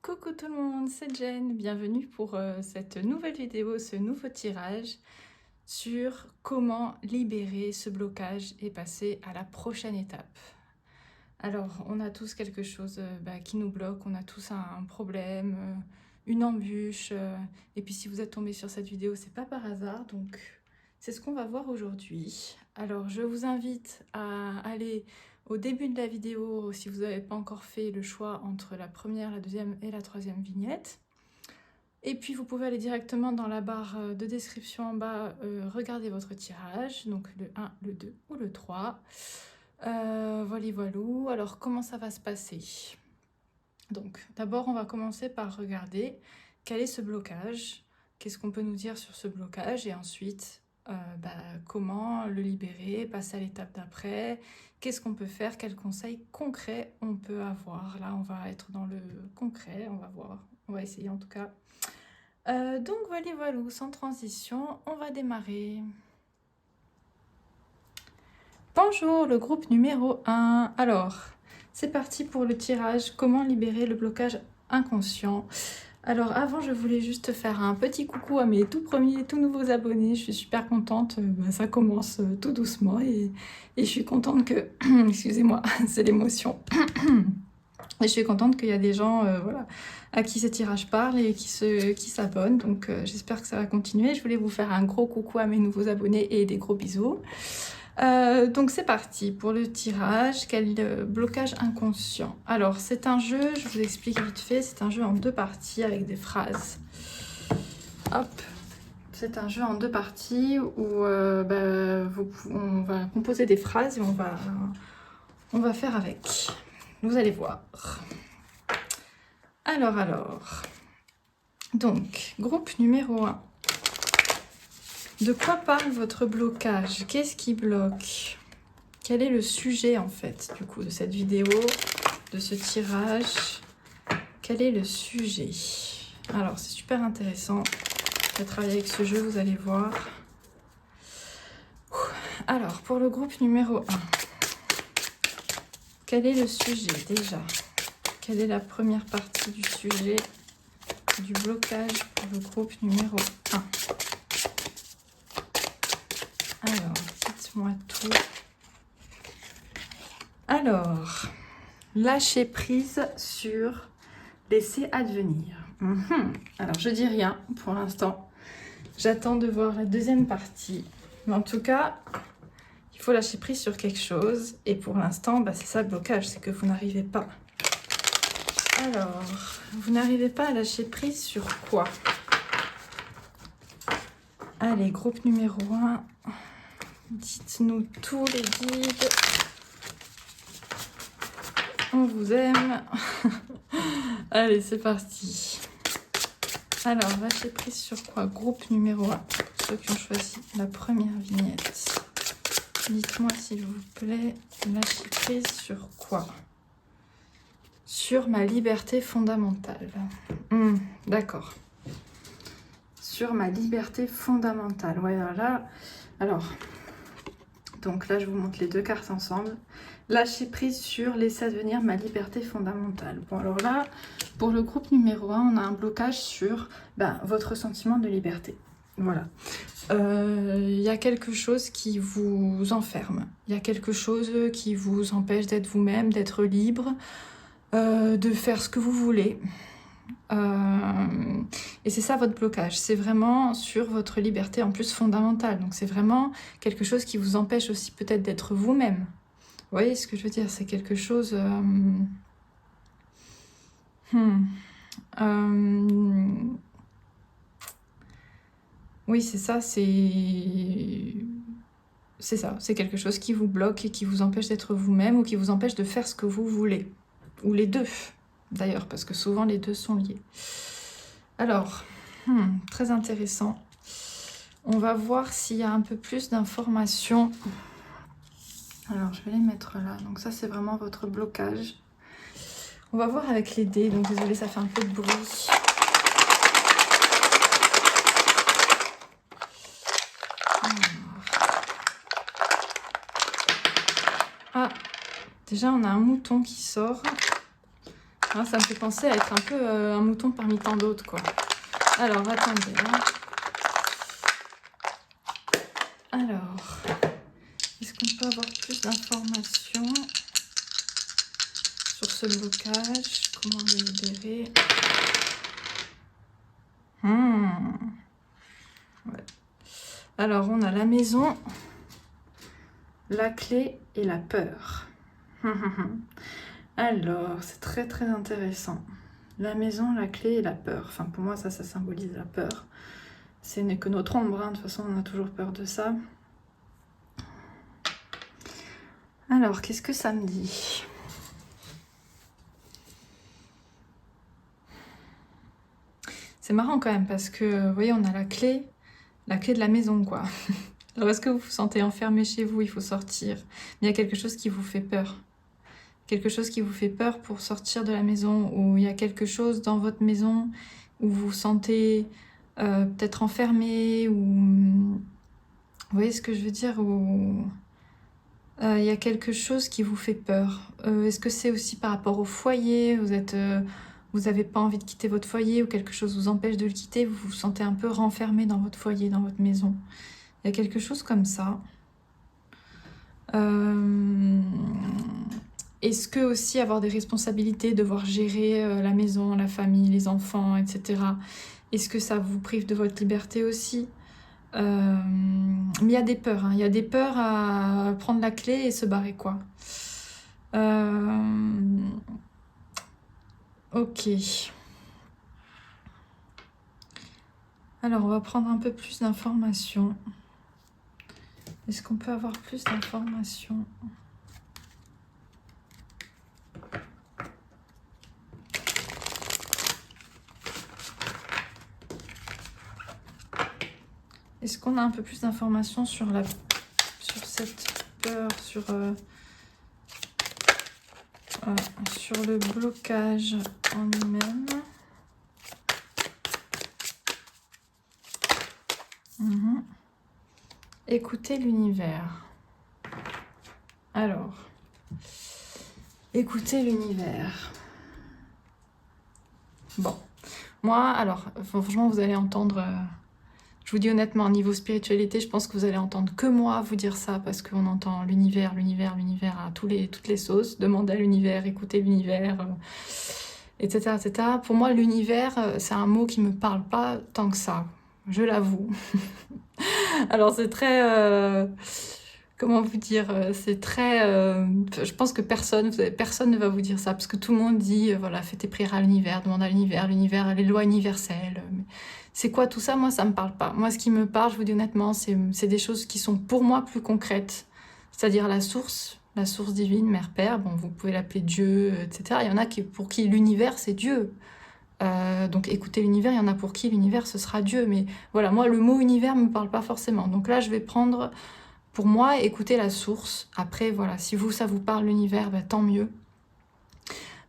Coucou tout le monde, c'est Jen, bienvenue pour cette nouvelle vidéo, ce nouveau tirage sur comment libérer ce blocage et passer à la prochaine étape. Alors, on a tous quelque chose qui nous bloque, on a tous un problème, une embûche, et puis si vous êtes tombé sur cette vidéo, c'est pas par hasard, donc c'est ce qu'on va voir aujourd'hui. Alors, je vous invite à aller au début de la vidéo, si vous n'avez pas encore fait le choix entre la première, la deuxième et la troisième vignette. Et puis vous pouvez aller directement dans la barre de description en bas, regarder votre tirage, donc le 1, le 2 ou le 3. Voilà, voilou. Alors comment ça va se passer? Donc d'abord on va commencer par regarder quel est ce blocage, qu'est-ce qu'on peut nous dire sur ce blocage, et ensuite comment le libérer, passer à l'étape d'après, qu'est-ce qu'on peut faire, quels conseils concrets on peut avoir. Là on va être dans le concret, on va voir, on va essayer en tout cas. Donc voilà, voilou, sans transition, on va démarrer. Bonjour, le groupe numéro 1. Alors, c'est parti pour le tirage. Comment libérer le blocage inconscient? Alors avant, je voulais juste faire un petit coucou à mes tout premiers, tout nouveaux abonnés. Je suis super contente, ça commence tout doucement et je suis contente que... Excusez-moi, c'est l'émotion. Et je suis contente qu'il y a des gens voilà, à qui ce tirage parle et qui s'abonnent. Donc j'espère que ça va continuer. Je voulais vous faire un gros coucou à mes nouveaux abonnés et des gros bisous. Donc c'est parti pour le tirage. Quel blocage inconscient? Alors c'est un jeu, je vous explique vite fait, c'est un jeu en 2 parties avec des phrases. Hop, c'est un jeu en 2 parties où on va composer des phrases et on va faire avec. Vous allez voir. Alors. Donc, groupe numéro 1. De quoi parle votre blocage? Qu'est-ce qui bloque? Quel est le sujet en fait du coup de cette vidéo, de ce tirage? Quel est le sujet? Alors c'est super intéressant de travailler avec ce jeu, vous allez voir. Alors pour le groupe numéro 1, quel est le sujet déjà? Quelle est la première partie du sujet du blocage pour le groupe numéro 1? Alors, dites-moi tout. Alors, lâcher prise sur laisser advenir. Alors, je dis rien pour l'instant. J'attends de voir la deuxième partie. Mais en tout cas, il faut lâcher prise sur quelque chose. Et pour l'instant, c'est ça le blocage, c'est que vous n'arrivez pas. Alors, vous n'arrivez pas à lâcher prise sur quoi? Allez, groupe numéro 1. Dites-nous tous les guides. On vous aime. Allez, c'est parti. Alors, lâcher prise sur quoi? Groupe numéro 1. Ceux qui ont choisi la première vignette. Dites-moi s'il vous plaît, lâcher prise sur quoi? Sur ma liberté fondamentale. D'accord. Sur ma liberté fondamentale. Ouais, voilà. Alors, donc là, je vous montre les 2 cartes ensemble. Lâcher prise sur laisser advenir ma liberté fondamentale. Bon, alors là, pour le groupe numéro 1, on a un blocage sur votre sentiment de liberté. Voilà. Il y a quelque chose qui vous enferme. Il y a quelque chose qui vous empêche d'être vous-même, d'être libre, de faire ce que vous voulez. Et c'est ça votre blocage, c'est vraiment sur votre liberté en plus fondamentale, donc c'est vraiment quelque chose qui vous empêche aussi peut-être d'être vous-même. Vous voyez ce que je veux dire? C'est quelque chose... Oui, c'est ça, c'est ça, c'est quelque chose qui vous bloque et qui vous empêche d'être vous-même ou qui vous empêche de faire ce que vous voulez. Ou les deux, d'ailleurs, parce que souvent les deux sont liés. Alors, très intéressant. On va voir s'il y a un peu plus d'informations. Alors, je vais les mettre là. Donc ça, c'est vraiment votre blocage. On va voir avec les dés. Donc, désolée, ça fait un peu de bruit. Ah, déjà, on a un mouton qui sort. Hein, ça me fait penser à être un peu un mouton parmi tant d'autres, quoi. Alors, attendez. Hein. Alors, est-ce qu'on peut avoir plus d'informations sur ce blocage? Comment le libérer? Ouais. Alors, on a la maison, la clé et la peur. Alors, c'est très très intéressant. La maison, la clé et la peur. Enfin, pour moi, ça symbolise la peur. Ce n'est que notre ombre, hein. De toute façon, on a toujours peur de ça. Alors, qu'est-ce que ça me dit? C'est marrant quand même, parce que, vous voyez, on a la clé de la maison, quoi. Alors, est-ce que vous vous sentez enfermé chez vous? Il faut sortir. Mais il y a quelque chose qui vous fait peur. Quelque chose qui vous fait peur pour sortir de la maison, ou il y a quelque chose dans votre maison où vous vous sentez peut-être enfermé, ou vous voyez ce que je veux dire, ou il y a quelque chose qui vous fait peur. Est-ce que c'est aussi par rapport au foyer? Vous n'avez pas envie de quitter votre foyer, ou quelque chose vous empêche de le quitter, vous vous sentez un peu renfermé dans votre foyer, dans votre maison. Il y a quelque chose comme ça. Est-ce que aussi avoir des responsabilités, devoir gérer la maison, la famille, les enfants, etc. Est-ce que ça vous prive de votre liberté aussi? Mais il y a des peurs, hein. Il y a des peurs à prendre la clé et se barrer, quoi. Ok. Alors, on va prendre un peu plus d'informations. Est-ce qu'on peut avoir plus d'informations? Est-ce qu'on a un peu plus d'informations sur cette peur, sur le blocage en lui-même? Écoutez l'univers. Alors, écoutez l'univers. Bon, moi, alors, franchement, vous allez entendre... je vous dis honnêtement, niveau spiritualité, je pense que vous allez entendre que moi vous dire ça, parce qu'on entend l'univers à toutes les sauces. Demandez à l'univers, écoutez l'univers, etc., etc. Pour moi, l'univers, c'est un mot qui me parle pas tant que ça, je l'avoue. Alors c'est très... comment vous dire? C'est très... je pense que personne ne va vous dire ça, parce que tout le monde dit, voilà, fais tes prières à l'univers, demande à l'univers, les lois universelles. C'est quoi tout ça? Moi, ça me parle pas. Moi, ce qui me parle, je vous dis honnêtement, c'est des choses qui sont pour moi plus concrètes. C'est-à-dire la source divine, Mère, Père, bon, vous pouvez l'appeler Dieu, etc. Il y en a pour qui l'univers, c'est Dieu. Donc écoutez l'univers, il y en a pour qui l'univers, ce sera Dieu. Mais voilà, moi, le mot univers me parle pas forcément. Donc là, je vais prendre, pour moi, écouter la source. Après, voilà, si vous, ça vous parle l'univers, bah, tant mieux.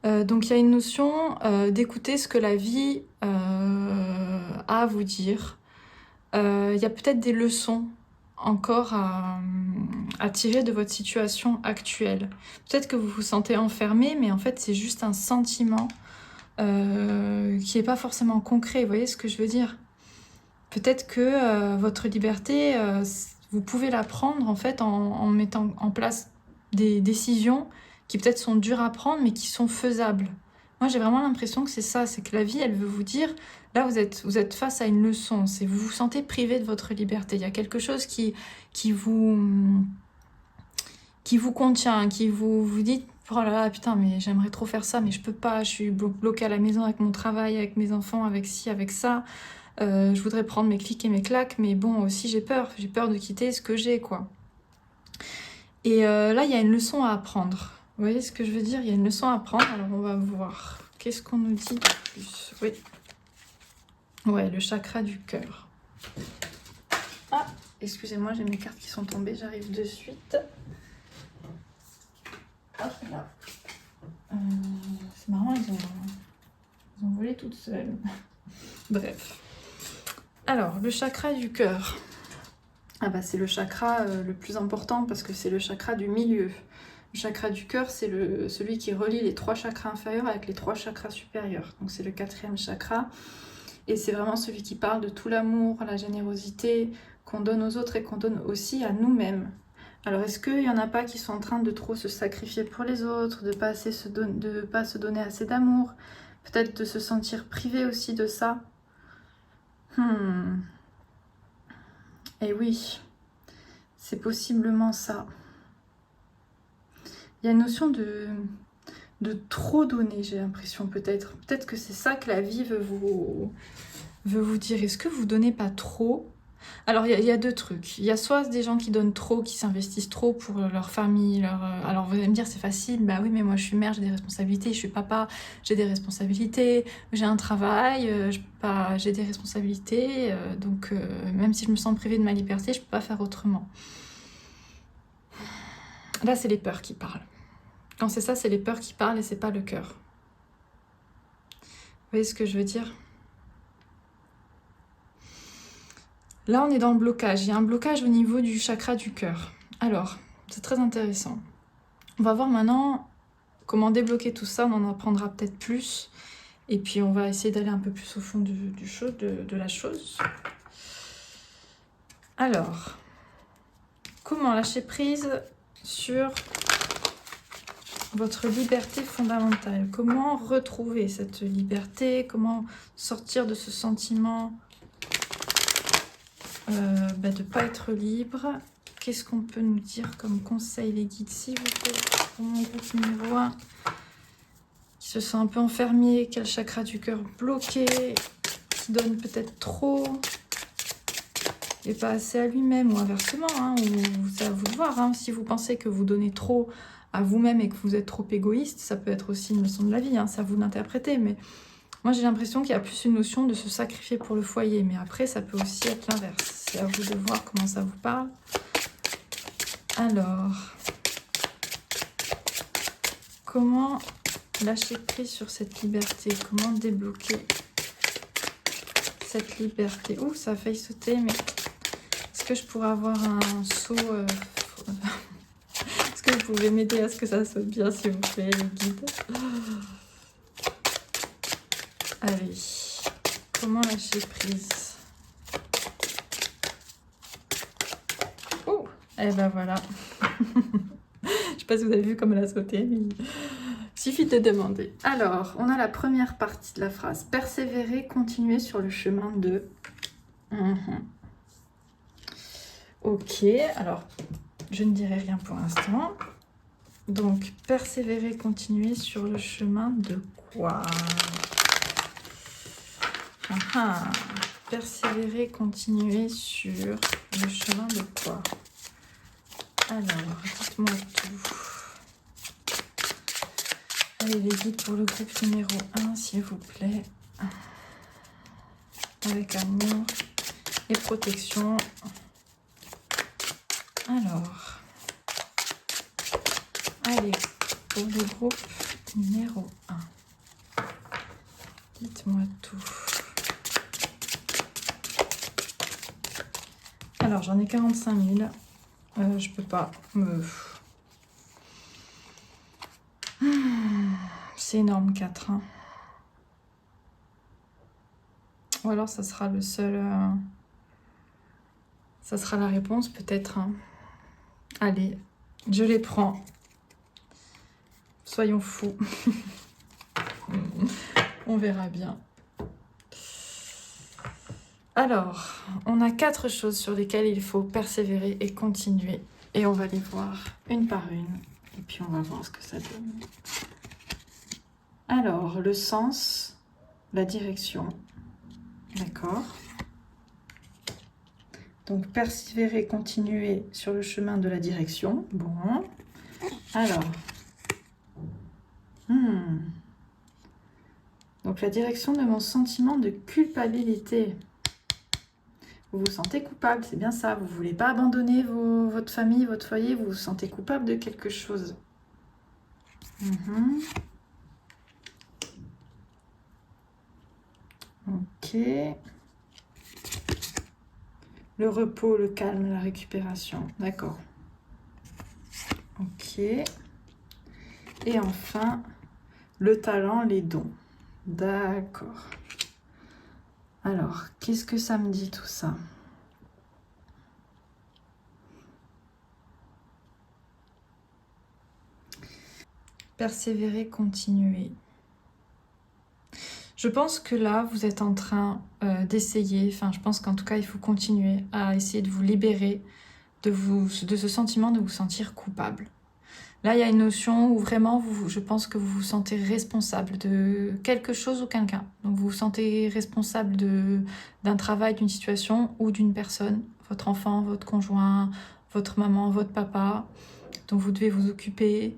Donc il y a une notion d'écouter ce que la vie a à vous dire. Il y a peut-être des leçons encore à tirer de votre situation actuelle. Peut-être que vous vous sentez enfermé, mais en fait c'est juste un sentiment qui n'est pas forcément concret. Vous voyez ce que je veux dire? Peut-être que votre liberté, vous pouvez la prendre en fait en mettant en place des décisions qui peut-être sont dures à prendre, mais qui sont faisables. Moi, j'ai vraiment l'impression que c'est ça, c'est que la vie, elle veut vous dire, là, vous êtes face à une leçon, c'est vous vous sentez privé de votre liberté. Il y a quelque chose qui vous contient, qui vous dit, oh là là, putain, mais j'aimerais trop faire ça, mais je peux pas, je suis bloquée à la maison avec mon travail, avec mes enfants, avec ci, avec ça. Je voudrais prendre mes clics et mes claques, mais bon, aussi j'ai peur de quitter ce que j'ai, quoi. Et là, il y a une leçon à apprendre. Vous voyez ce que je veux dire? Il y a une leçon à apprendre, alors on va voir. Qu'est-ce qu'on nous dit de plus? Oui. Ouais, le chakra du cœur. Ah, excusez-moi, j'ai mes cartes qui sont tombées, j'arrive de suite. Hop là. C'est marrant, ils ont volé toutes seules. Bref. Alors, le chakra du cœur. Ah bah c'est le chakra le plus important parce que c'est le chakra du milieu. Le chakra du cœur, c'est celui qui relie les 3 chakras inférieurs avec les 3 chakras supérieurs. Donc c'est le 4e chakra. Et c'est vraiment celui qui parle de tout l'amour, la générosité qu'on donne aux autres et qu'on donne aussi à nous-mêmes. Alors est-ce qu'il n'y en a pas qui sont en train de trop se sacrifier pour les autres, de ne pas se donner assez d'amour, peut-être de se sentir privé aussi de ça? Et oui, c'est possiblement ça. Il y a une notion de trop donner, j'ai l'impression, peut-être. Peut-être que c'est ça que la vie veut vous dire. Est-ce que vous donnez pas trop? Alors, il y a 2 trucs. Il y a soit des gens qui donnent trop, qui s'investissent trop pour leur famille. Alors, vous allez me dire, c'est facile. Bah oui, mais moi, je suis mère, j'ai des responsabilités. Je suis papa, j'ai des responsabilités. J'ai un travail, j'ai des responsabilités. Donc, même si je me sens privée de ma liberté, je peux pas faire autrement. Là, c'est les peurs qui parlent. Quand c'est ça, c'est les peurs qui parlent et c'est pas le cœur. Vous voyez ce que je veux dire? Là, on est dans le blocage. Il y a un blocage au niveau du chakra du cœur. Alors, c'est très intéressant. On va voir maintenant comment débloquer tout ça. On en apprendra peut-être plus. Et puis, on va essayer d'aller un peu plus au fond de la chose. Alors, comment lâcher prise sur votre liberté fondamentale? Comment retrouver cette liberté? Comment sortir de ce sentiment de ne pas être libre? Qu'est-ce qu'on peut nous dire comme conseil, les guides, s'il vous plaît, pour mon groupe numéro 1 qui se sent un peu enfermé, qui a le chakra du cœur bloqué, qui donne peut-être trop et pas assez à lui-même, ou inversement, hein, ou c'est à vous de voir. Hein, si vous pensez que vous donnez trop à vous-même et que vous êtes trop égoïste, ça peut être aussi une leçon de la vie, hein, c'est à vous d'interpréter. Mais moi, j'ai l'impression qu'il y a plus une notion de se sacrifier pour le foyer, mais après, ça peut aussi être l'inverse. C'est à vous de voir comment ça vous parle. Alors, comment lâcher prise sur cette liberté? Comment débloquer cette liberté? Ouh, ça a failli sauter, mais est-ce que je pourrais avoir un saut Est-ce que vous pouvez m'aider à ce que ça saute bien, s'il vous plaît, les guides? Allez, comment lâcher prise? Oh, et ben voilà. Je sais pas si vous avez vu comme elle a sauté, mais il suffit de demander. Alors, on a la première partie de la phrase. Persévérer, continuer sur le chemin de... Ok, alors, je ne dirai rien pour l'instant. Donc, persévérer, continuer sur le chemin de quoi? Persévérer, continuer sur le chemin de quoi? Alors, dites-moi tout. Allez, les guides pour le groupe numéro 1, s'il vous plaît. Avec amour et protection. Alors, allez, pour le groupe numéro 1. Dites-moi tout. Alors, j'en ai 45 000. Je peux pas me... C'est énorme, 4. Hein. Ou alors, ça sera le seul... Ça sera la réponse, peut-être. Hein. Allez, je les prends. Soyons fous. On verra bien. Alors, on a 4 choses sur lesquelles il faut persévérer et continuer. Et on va les voir une par une. Et puis on va voir ce que ça donne. Alors, le sens, la direction. D'accord. Donc, persévérer, continuer sur le chemin de la direction. Bon. Alors. Donc, la direction de mon sentiment de culpabilité. Vous vous sentez coupable, c'est bien ça. Vous ne voulez pas abandonner votre famille, votre foyer. Vous vous sentez coupable de quelque chose. Ok. Le repos, le calme, la récupération. D'accord. Ok. Et enfin, le talent, les dons. D'accord. Alors, qu'est-ce que ça me dit tout ça? Persévérer, continuer. Je pense que là, vous êtes en train d'essayer, enfin je pense qu'en tout cas, il faut continuer à essayer de vous libérer de ce sentiment de vous sentir coupable. Là, il y a une notion où vraiment, je pense que vous vous sentez responsable de quelque chose ou quelqu'un. Donc vous vous sentez responsable d'un travail, d'une situation ou d'une personne, votre enfant, votre conjoint, votre maman, votre papa, dont vous devez vous occuper.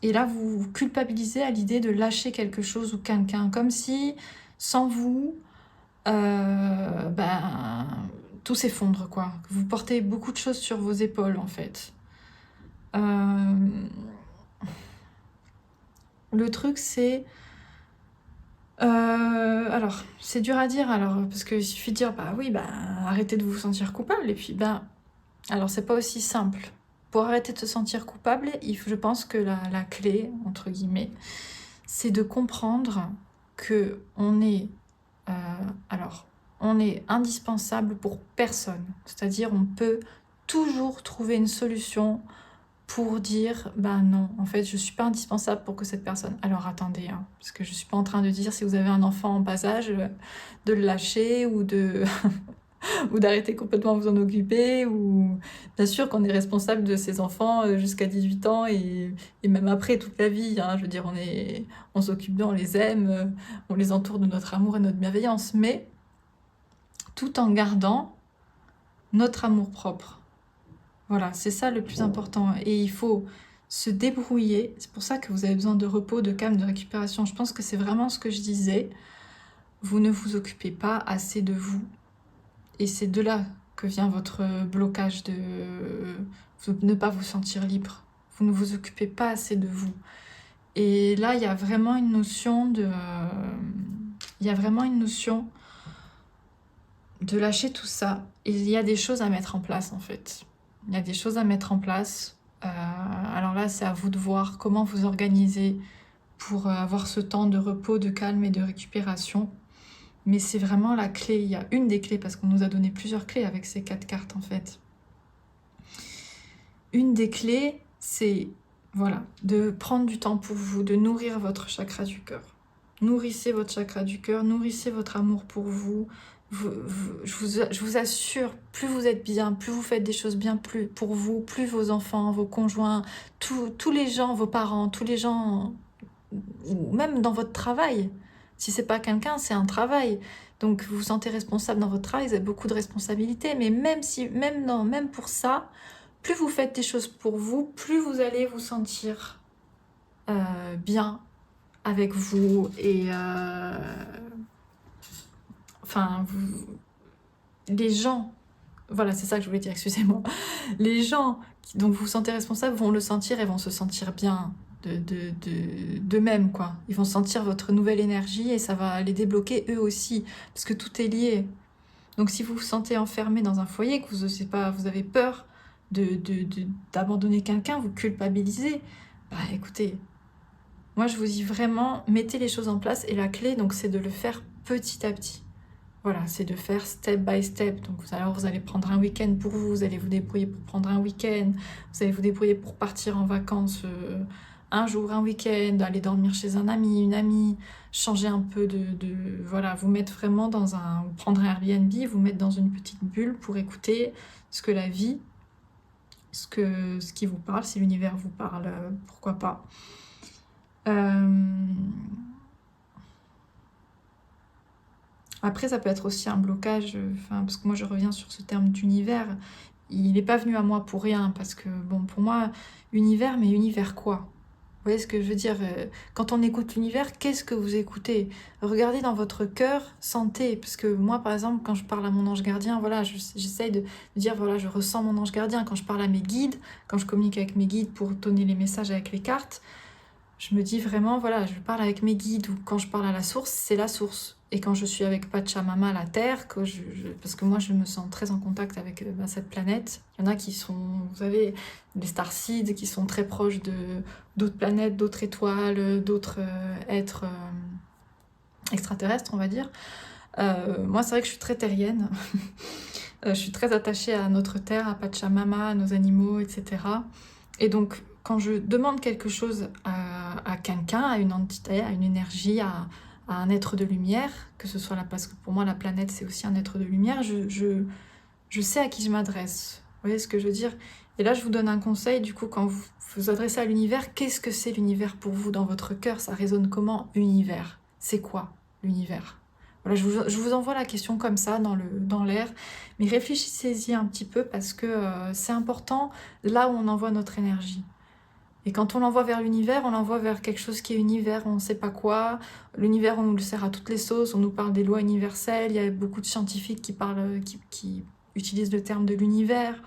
Et là, vous vous culpabilisez à l'idée de lâcher quelque chose ou quelqu'un, comme si, sans vous, tout s'effondre, quoi. Vous portez beaucoup de choses sur vos épaules, en fait. Le truc, c'est... alors, c'est dur à dire, alors, parce qu'il suffit de dire, bah oui, bah, arrêtez de vous sentir coupable, et puis, ben... Alors, c'est pas aussi simple. Pour arrêter de se sentir coupable, je pense que la clé, entre guillemets, c'est de comprendre que on est indispensable pour personne. C'est-à-dire, on peut toujours trouver une solution pour dire, ben non, en fait, je suis pas indispensable pour que cette personne... Alors, attendez, hein, parce que je suis pas en train de dire, si vous avez un enfant en bas âge, de le lâcher ou de... ou d'arrêter complètement de vous en occuper, ou bien sûr qu'on est responsable de ses enfants jusqu'à 18 ans et même après toute la vie, hein. Je veux dire, on s'occupe d'eux, on les aime, on les entoure de notre amour et notre bienveillance, mais tout en gardant notre amour propre. Voilà, c'est ça le plus important, et il faut se débrouiller. C'est pour ça que vous avez besoin de repos, de calme, de récupération. Je pense que c'est vraiment ce que je disais. Vous ne vous occupez pas assez de vous. Et c'est de là que vient votre blocage de ne pas vous sentir libre. Vous ne vous occupez pas assez de vous. Et là, il y a vraiment une notion de... lâcher tout ça. Et il y a des choses à mettre en place, en fait. Il y a des choses à mettre en place. Alors là, c'est à vous de voir comment vous organisez pour avoir ce temps de repos, de calme et de récupération. Mais c'est vraiment la clé, il y a une des clés, parce qu'on nous a donné plusieurs clés avec ces 4 cartes en fait. Une des clés, c'est voilà, de prendre du temps pour vous, de nourrir votre chakra du cœur. Nourrissez votre chakra du cœur, nourrissez votre amour pour vous. Je vous assure, plus vous êtes bien, plus vous faites des choses bien plus pour vous, plus vos enfants, vos conjoints, tous les gens, vos parents, tous les gens, même dans votre travail. Si c'est pas quelqu'un, c'est un travail. Donc vous vous sentez responsable dans votre travail, vous avez beaucoup de responsabilités. Mais même pour ça, plus vous faites des choses pour vous, plus vous allez vous sentir bien avec vous. Et les gens, voilà, c'est ça que je voulais dire, excusez-moi. Les gens dont vous vous sentez responsable vont le sentir et vont se sentir bien d'eux-mêmes, quoi. Ils vont sentir votre nouvelle énergie et ça va les débloquer eux aussi, parce que tout est lié. Donc si vous vous sentez enfermé dans un foyer, que vous osez pas, vous avez peur d'abandonner quelqu'un, vous culpabilisez, bah écoutez, moi je vous dis vraiment, mettez les choses en place, et la clé, donc, c'est de le faire petit à petit. Voilà, c'est de faire step by step. Donc alors vous allez prendre un week-end pour vous, vous allez vous débrouiller pour prendre un week-end, vous allez vous débrouiller pour partir en vacances un jour, un week-end, aller dormir chez un ami, une amie, changer un peu voilà, vous mettre vraiment dans prendre un Airbnb, vous mettre dans une petite bulle pour écouter ce que la vie, ce qui vous parle, si l'univers vous parle, pourquoi pas. Après, ça peut être aussi un blocage, parce que moi je reviens sur ce terme d'univers, il n'est pas venu à moi pour rien, parce que, bon, pour moi, univers, mais univers quoi? Vous voyez ce que je veux dire? Quand on écoute l'univers, qu'est-ce que vous écoutez? Regardez dans votre cœur, sentez, parce que moi, par exemple, quand je parle à mon ange gardien, voilà, j'essaye de dire, voilà, je ressens mon ange gardien. Quand je parle à mes guides, quand je communique avec mes guides pour donner les messages avec les cartes, je me dis vraiment, voilà, je parle avec mes guides, ou quand je parle à la source, c'est la source. Et quand je suis avec Pachamama, la Terre, parce que moi je me sens très en contact avec cette planète, il y en a qui sont, vous savez, des starseeds qui sont très proches d'autres planètes, d'autres étoiles, d'autres êtres extraterrestres, on va dire. Moi c'est vrai que je suis très terrienne, je suis très attachée à notre Terre, à Pachamama, à nos animaux, etc. Et donc quand je demande quelque chose à quelqu'un, à une entité, à une énergie, à un être de lumière, que ce soit là, parce que pour moi la planète c'est aussi un être de lumière, je sais à qui je m'adresse. Vous voyez ce que je veux dire? Et là je vous donne un conseil, du coup quand vous vous adressez à l'univers, qu'est-ce que c'est l'univers pour vous dans votre cœur? Ça résonne comment, univers? C'est quoi l'univers? Voilà, je vous envoie la question comme ça dans l'air, mais réfléchissez-y un petit peu parce que c'est important là où on envoie notre énergie. Et quand on l'envoie vers l'univers, on l'envoie vers quelque chose qui est univers, on ne sait pas quoi. L'univers, on nous le sert à toutes les sauces, on nous parle des lois universelles, il y a beaucoup de scientifiques qui utilisent le terme de l'univers.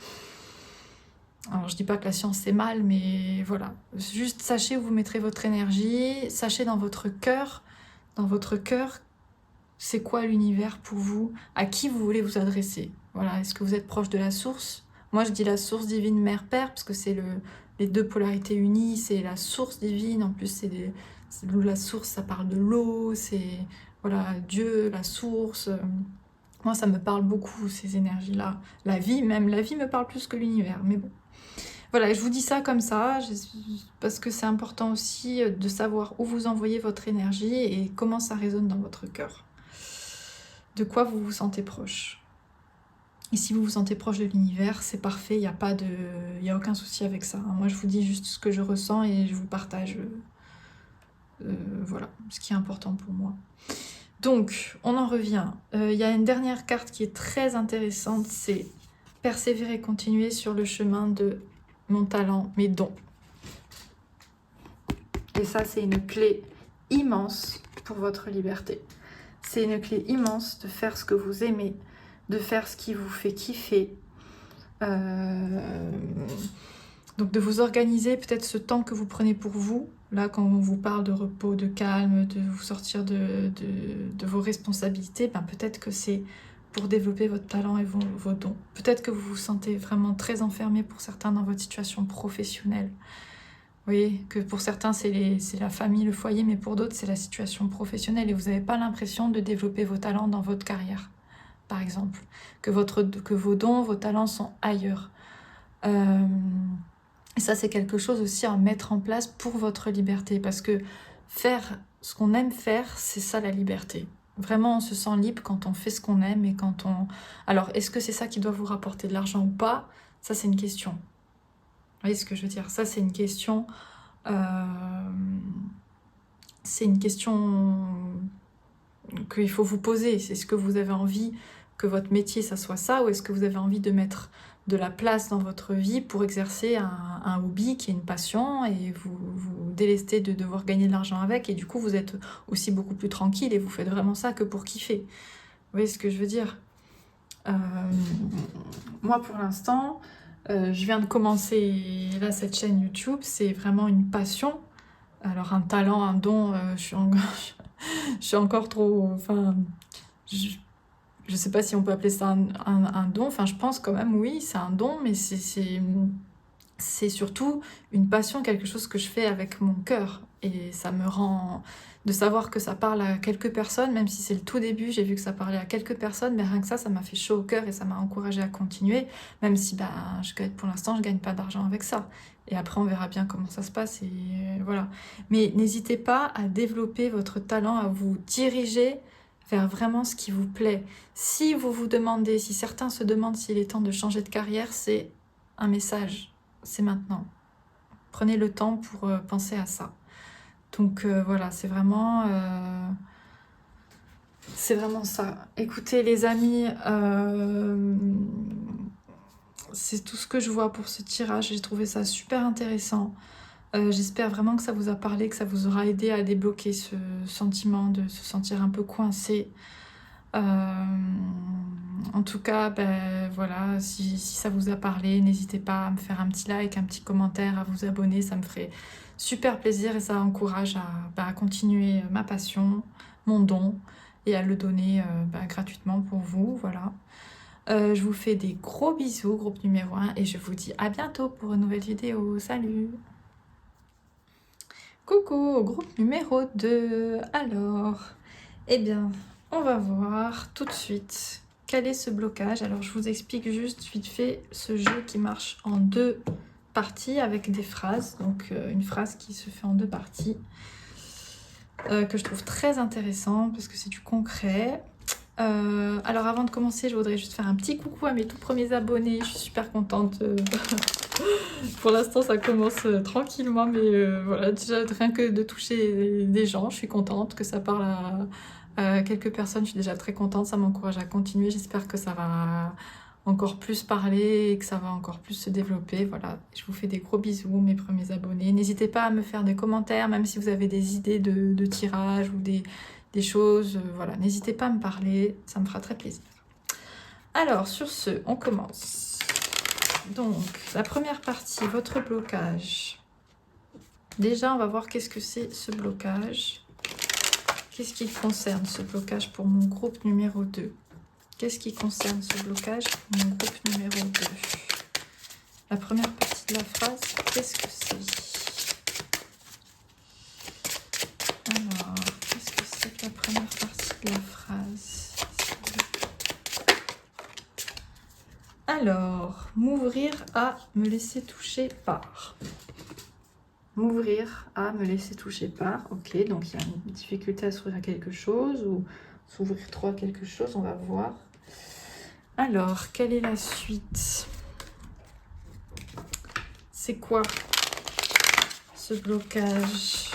Alors je dis pas que la science c'est mal, mais voilà. Juste sachez où vous mettrez votre énergie, sachez dans votre cœur, c'est quoi l'univers pour vous, à qui vous voulez vous adresser. Voilà, est-ce que vous êtes proche de la source? Moi je dis la source divine mère-père, parce que c'est les deux polarités unies, c'est la source divine, en plus la source, ça parle de l'eau, c'est voilà, Dieu, la source. Moi ça me parle beaucoup ces énergies-là. La vie me parle plus que l'univers, mais bon. Voilà, je vous dis ça comme ça, parce que c'est important aussi de savoir où vous envoyez votre énergie et comment ça résonne dans votre cœur. De quoi vous vous sentez proche. Et si vous vous sentez proche de l'univers, c'est parfait, il n'y a aucun souci avec ça. Moi, je vous dis juste ce que je ressens et je vous partage voilà, ce qui est important pour moi. Donc, on en revient. Il y a une dernière carte qui est très intéressante, c'est persévérer, continuer sur le chemin de mon talent, mes dons. Et ça, c'est une clé immense pour votre liberté. C'est une clé immense de faire ce que vous aimez, de faire ce qui vous fait kiffer. Donc de vous organiser peut-être ce temps que vous prenez pour vous. Là, quand on vous parle de repos, de calme, de vous sortir de vos responsabilités, ben peut-être que c'est pour développer votre talent et vos dons. Peut-être que vous vous sentez vraiment très enfermé pour certains dans votre situation professionnelle. Vous voyez, que pour certains c'est la famille, le foyer, mais pour d'autres c'est la situation professionnelle et vous n'avez pas l'impression de développer vos talents dans votre carrière, par exemple. Que vos dons, vos talents sont ailleurs. Et ça c'est quelque chose aussi à mettre en place pour votre liberté, parce que faire ce qu'on aime faire, c'est ça la liberté. Vraiment on se sent libre quand on fait ce qu'on aime et quand on... Alors est-ce que c'est ça qui doit vous rapporter de l'argent ou pas? Ça c'est une question. Vous voyez ce que je veux dire? Ça, c'est une question... qu'il faut vous poser. C'est ce que vous avez envie que votre métier, ça soit ça, ou est-ce que vous avez envie de mettre de la place dans votre vie pour exercer un hobby qui est une passion et vous délestez de devoir gagner de l'argent avec et du coup, vous êtes aussi beaucoup plus tranquille et vous faites vraiment ça que pour kiffer. Vous voyez ce que je veux dire? Moi, pour l'instant... je viens de commencer là cette chaîne YouTube, c'est vraiment une passion. Alors un talent, un don, je suis encore trop... Enfin, je sais pas si on peut appeler ça un don, enfin je pense quand même oui, c'est un don, mais c'est surtout une passion, quelque chose que je fais avec mon cœur. Et ça me rend... De savoir que ça parle à quelques personnes, même si c'est le tout début, j'ai vu que ça parlait à quelques personnes, mais rien que ça m'a fait chaud au cœur et ça m'a encouragée à continuer, même si pour l'instant je gagne pas d'argent avec ça. Et après on verra bien comment ça se passe, et voilà. Mais n'hésitez pas à développer votre talent, à vous diriger vers vraiment ce qui vous plaît. Si vous vous demandez, si certains se demandent s'il est temps de changer de carrière, c'est un message, c'est maintenant. Prenez le temps pour penser à ça. Donc voilà, c'est vraiment ça. Écoutez les amis, c'est tout ce que je vois pour ce tirage. J'ai trouvé ça super intéressant. J'espère vraiment que ça vous a parlé, que ça vous aura aidé à débloquer ce sentiment de se sentir un peu coincé. En tout cas, voilà, si ça vous a parlé, n'hésitez pas à me faire un petit like, un petit commentaire, à vous abonner, ça me ferait super plaisir et ça encourage à continuer ma passion, mon don. et à le donner gratuitement pour vous, voilà. Je vous fais des gros bisous, groupe numéro 1, et je vous dis à bientôt pour une nouvelle vidéo. Salut! Coucou au groupe numéro 2. Alors, eh bien, on va voir tout de suite quel est ce blocage. Alors, je vous explique juste vite fait ce jeu qui marche en 2 parties avec des phrases. Donc, une phrase qui se fait en 2 parties que je trouve très intéressant parce que c'est du concret. Alors, avant de commencer, je voudrais juste faire un petit coucou à mes tout premiers abonnés. Je suis super contente. Pour l'instant, ça commence tranquillement, mais voilà, déjà rien que de toucher des gens, je suis contente que ça parle à quelques personnes. Je suis déjà très contente, ça m'encourage à continuer. J'espère que ça va encore plus parler et que ça va encore plus se développer. Voilà, je vous fais des gros bisous, mes premiers abonnés. N'hésitez pas à me faire des commentaires, même si vous avez des idées de tirage ou des choses. Voilà, n'hésitez pas à me parler, ça me fera très plaisir. Alors, sur ce, on commence. Donc, la première partie, votre blocage. Déjà, on va voir qu'est-ce que c'est ce blocage. Qu'est-ce qui concerne ce blocage pour mon groupe numéro 2? Qu'est-ce qui concerne ce blocage pour mon groupe numéro 2? La première partie de la phrase, qu'est-ce que c'est? Alors, qu'est-ce que c'est que la première partie de la phrase? Alors, m'ouvrir à me laisser toucher par. M'ouvrir à me laisser toucher par. Ok, donc il y a une difficulté à s'ouvrir à quelque chose ou s'ouvrir trop à quelque chose, on va voir. Alors, quelle est la suite? C'est quoi ce blocage?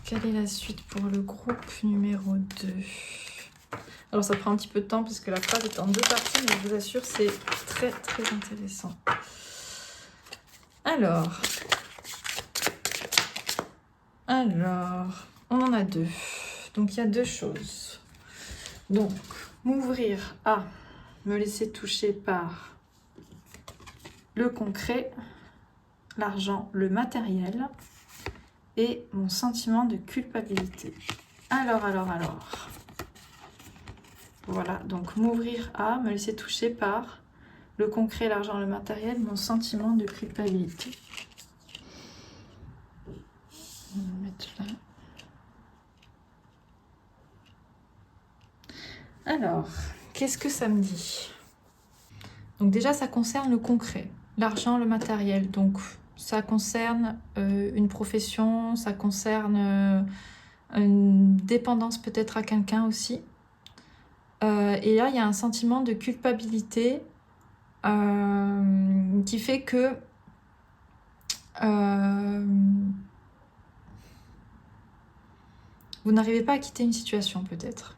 Quelle est la suite pour le groupe numéro 2? Alors, ça prend un petit peu de temps parce que la phrase est en 2 parties, mais je vous assure, c'est très, très intéressant. Alors, on en a 2. Donc, il y a 2 choses. Donc, m'ouvrir à me laisser toucher par le concret, l'argent, le matériel et mon sentiment de culpabilité. Alors. Voilà, donc m'ouvrir à me laisser toucher par le concret, l'argent, le matériel, mon sentiment de culpabilité. On va mettre là. Alors, qu'est-ce que ça me dit? Donc déjà, ça concerne le concret, l'argent, le matériel. Donc, ça concerne une profession, ça concerne une dépendance peut-être à quelqu'un aussi. Et là, il y a un sentiment de culpabilité qui fait que vous n'arrivez pas à quitter une situation peut-être.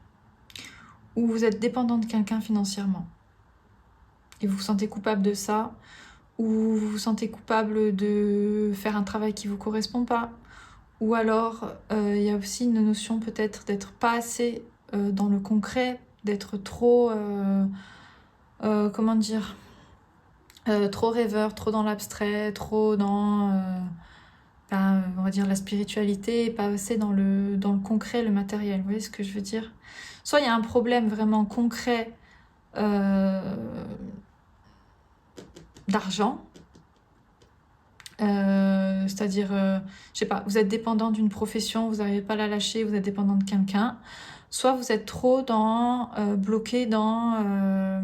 Ou vous êtes dépendant de quelqu'un financièrement. Et vous vous sentez coupable de ça. Ou vous vous sentez coupable de faire un travail qui ne vous correspond pas. Ou alors, il y a aussi une notion peut-être d'être pas assez dans le concret, d'être trop, comment dire, trop rêveur, trop dans l'abstrait, trop dans, on va dire, la spiritualité, et pas assez dans le concret, le matériel. Vous voyez ce que je veux dire? Soit il y a un problème vraiment concret d'argent, c'est-à-dire, je sais pas, vous êtes dépendant d'une profession, vous n'arrivez pas à la lâcher, vous êtes dépendant de quelqu'un, soit vous êtes trop dans, bloqué dans,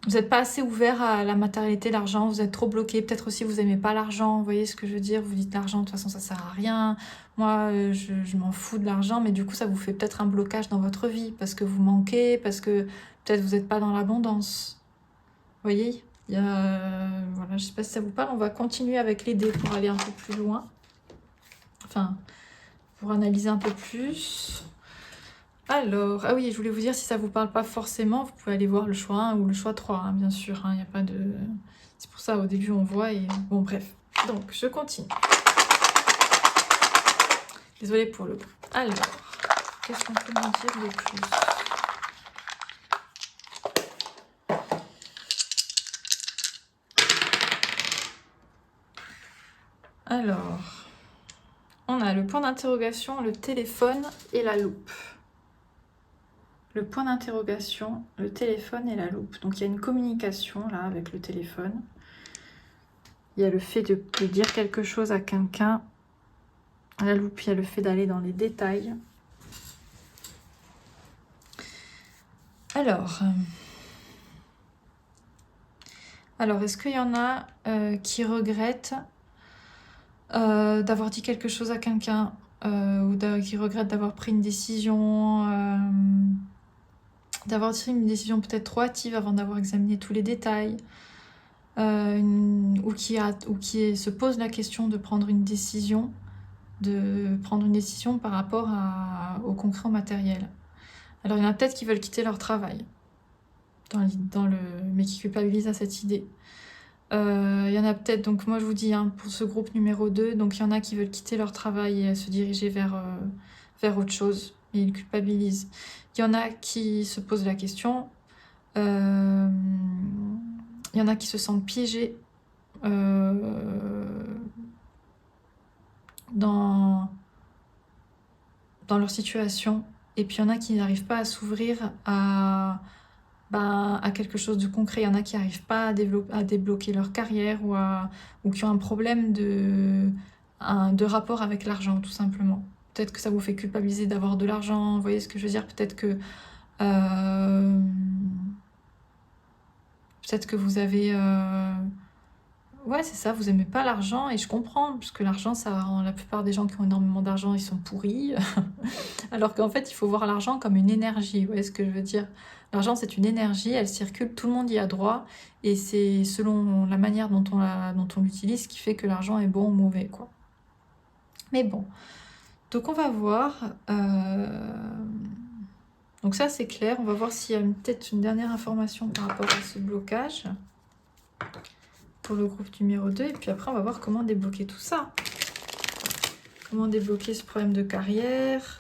vous n'êtes pas assez ouvert à la matérialité, l'argent, vous êtes trop bloqué, peut-être aussi vous n'aimez pas l'argent, vous voyez ce que je veux dire, vous dites l'argent de toute façon ça sert à rien, moi je m'en fous de l'argent, mais du coup ça vous fait peut-être un blocage dans votre vie, parce que vous manquez, parce que peut-être vous n'êtes pas dans l'abondance, vous voyez? Il y a, voilà, je sais pas si ça vous parle, on va continuer avec les dés pour aller un peu plus loin. Enfin, pour analyser un peu plus. Alors, ah oui, je voulais vous dire, si ça vous parle pas forcément, vous pouvez aller voir le choix 1 ou le choix 3, hein, bien sûr. Il n'y a pas de... C'est pour ça, au début, on voit et... Bon, bref. Donc, je continue. Désolée pour le... Alors, qu'est-ce qu'on peut me dire de plus? Alors, On a le point d'interrogation, le téléphone et la loupe. Le point d'interrogation, le téléphone et la loupe. Donc il y a une communication là avec le téléphone. Il y a le fait de dire quelque chose à quelqu'un. À la loupe, il y a le fait d'aller dans les détails. Alors est-ce qu'il y en a qui regrettent d'avoir dit quelque chose à quelqu'un ou qui regrettent d'avoir pris une décision, d'avoir pris une décision peut-être trop hâtive avant d'avoir examiné tous les détails, ou qui se pose la question de prendre une décision, par rapport au concret, au matériel. Alors il y en a peut-être qui veulent quitter leur travail, mais qui culpabilisent à cette idée. Il y en a peut-être, donc moi je vous dis, hein, pour ce groupe numéro 2, donc il y en a qui veulent quitter leur travail et se diriger vers autre chose, et ils culpabilisent. Il y en a qui se posent la question, il y en a qui se sentent piégés dans leur situation, et puis il y en a qui n'arrivent pas à s'ouvrir à quelque chose de concret. Il y en a qui n'arrivent pas à débloquer leur carrière ou qui ont un problème de rapport avec l'argent, tout simplement. Peut-être que ça vous fait culpabiliser d'avoir de l'argent, vous voyez ce que je veux dire? Peut-être que vous avez... Ouais, c'est ça, vous aimez pas l'argent, et je comprends, parce que l'argent, ça rend la plupart des gens qui ont énormément d'argent, ils sont pourris. Alors qu'en fait, il faut voir l'argent comme une énergie, vous voyez ce que je veux dire? L'argent, c'est une énergie, elle circule, tout le monde y a droit, et c'est selon la manière dont on l'utilise qui fait que l'argent est bon ou mauvais, quoi. Mais bon, donc on va voir... Donc ça, c'est clair, on va voir s'il y a peut-être une dernière information par rapport à ce blocage pour le groupe numéro 2, et puis après, on va voir comment débloquer tout ça. Comment débloquer ce problème de carrière.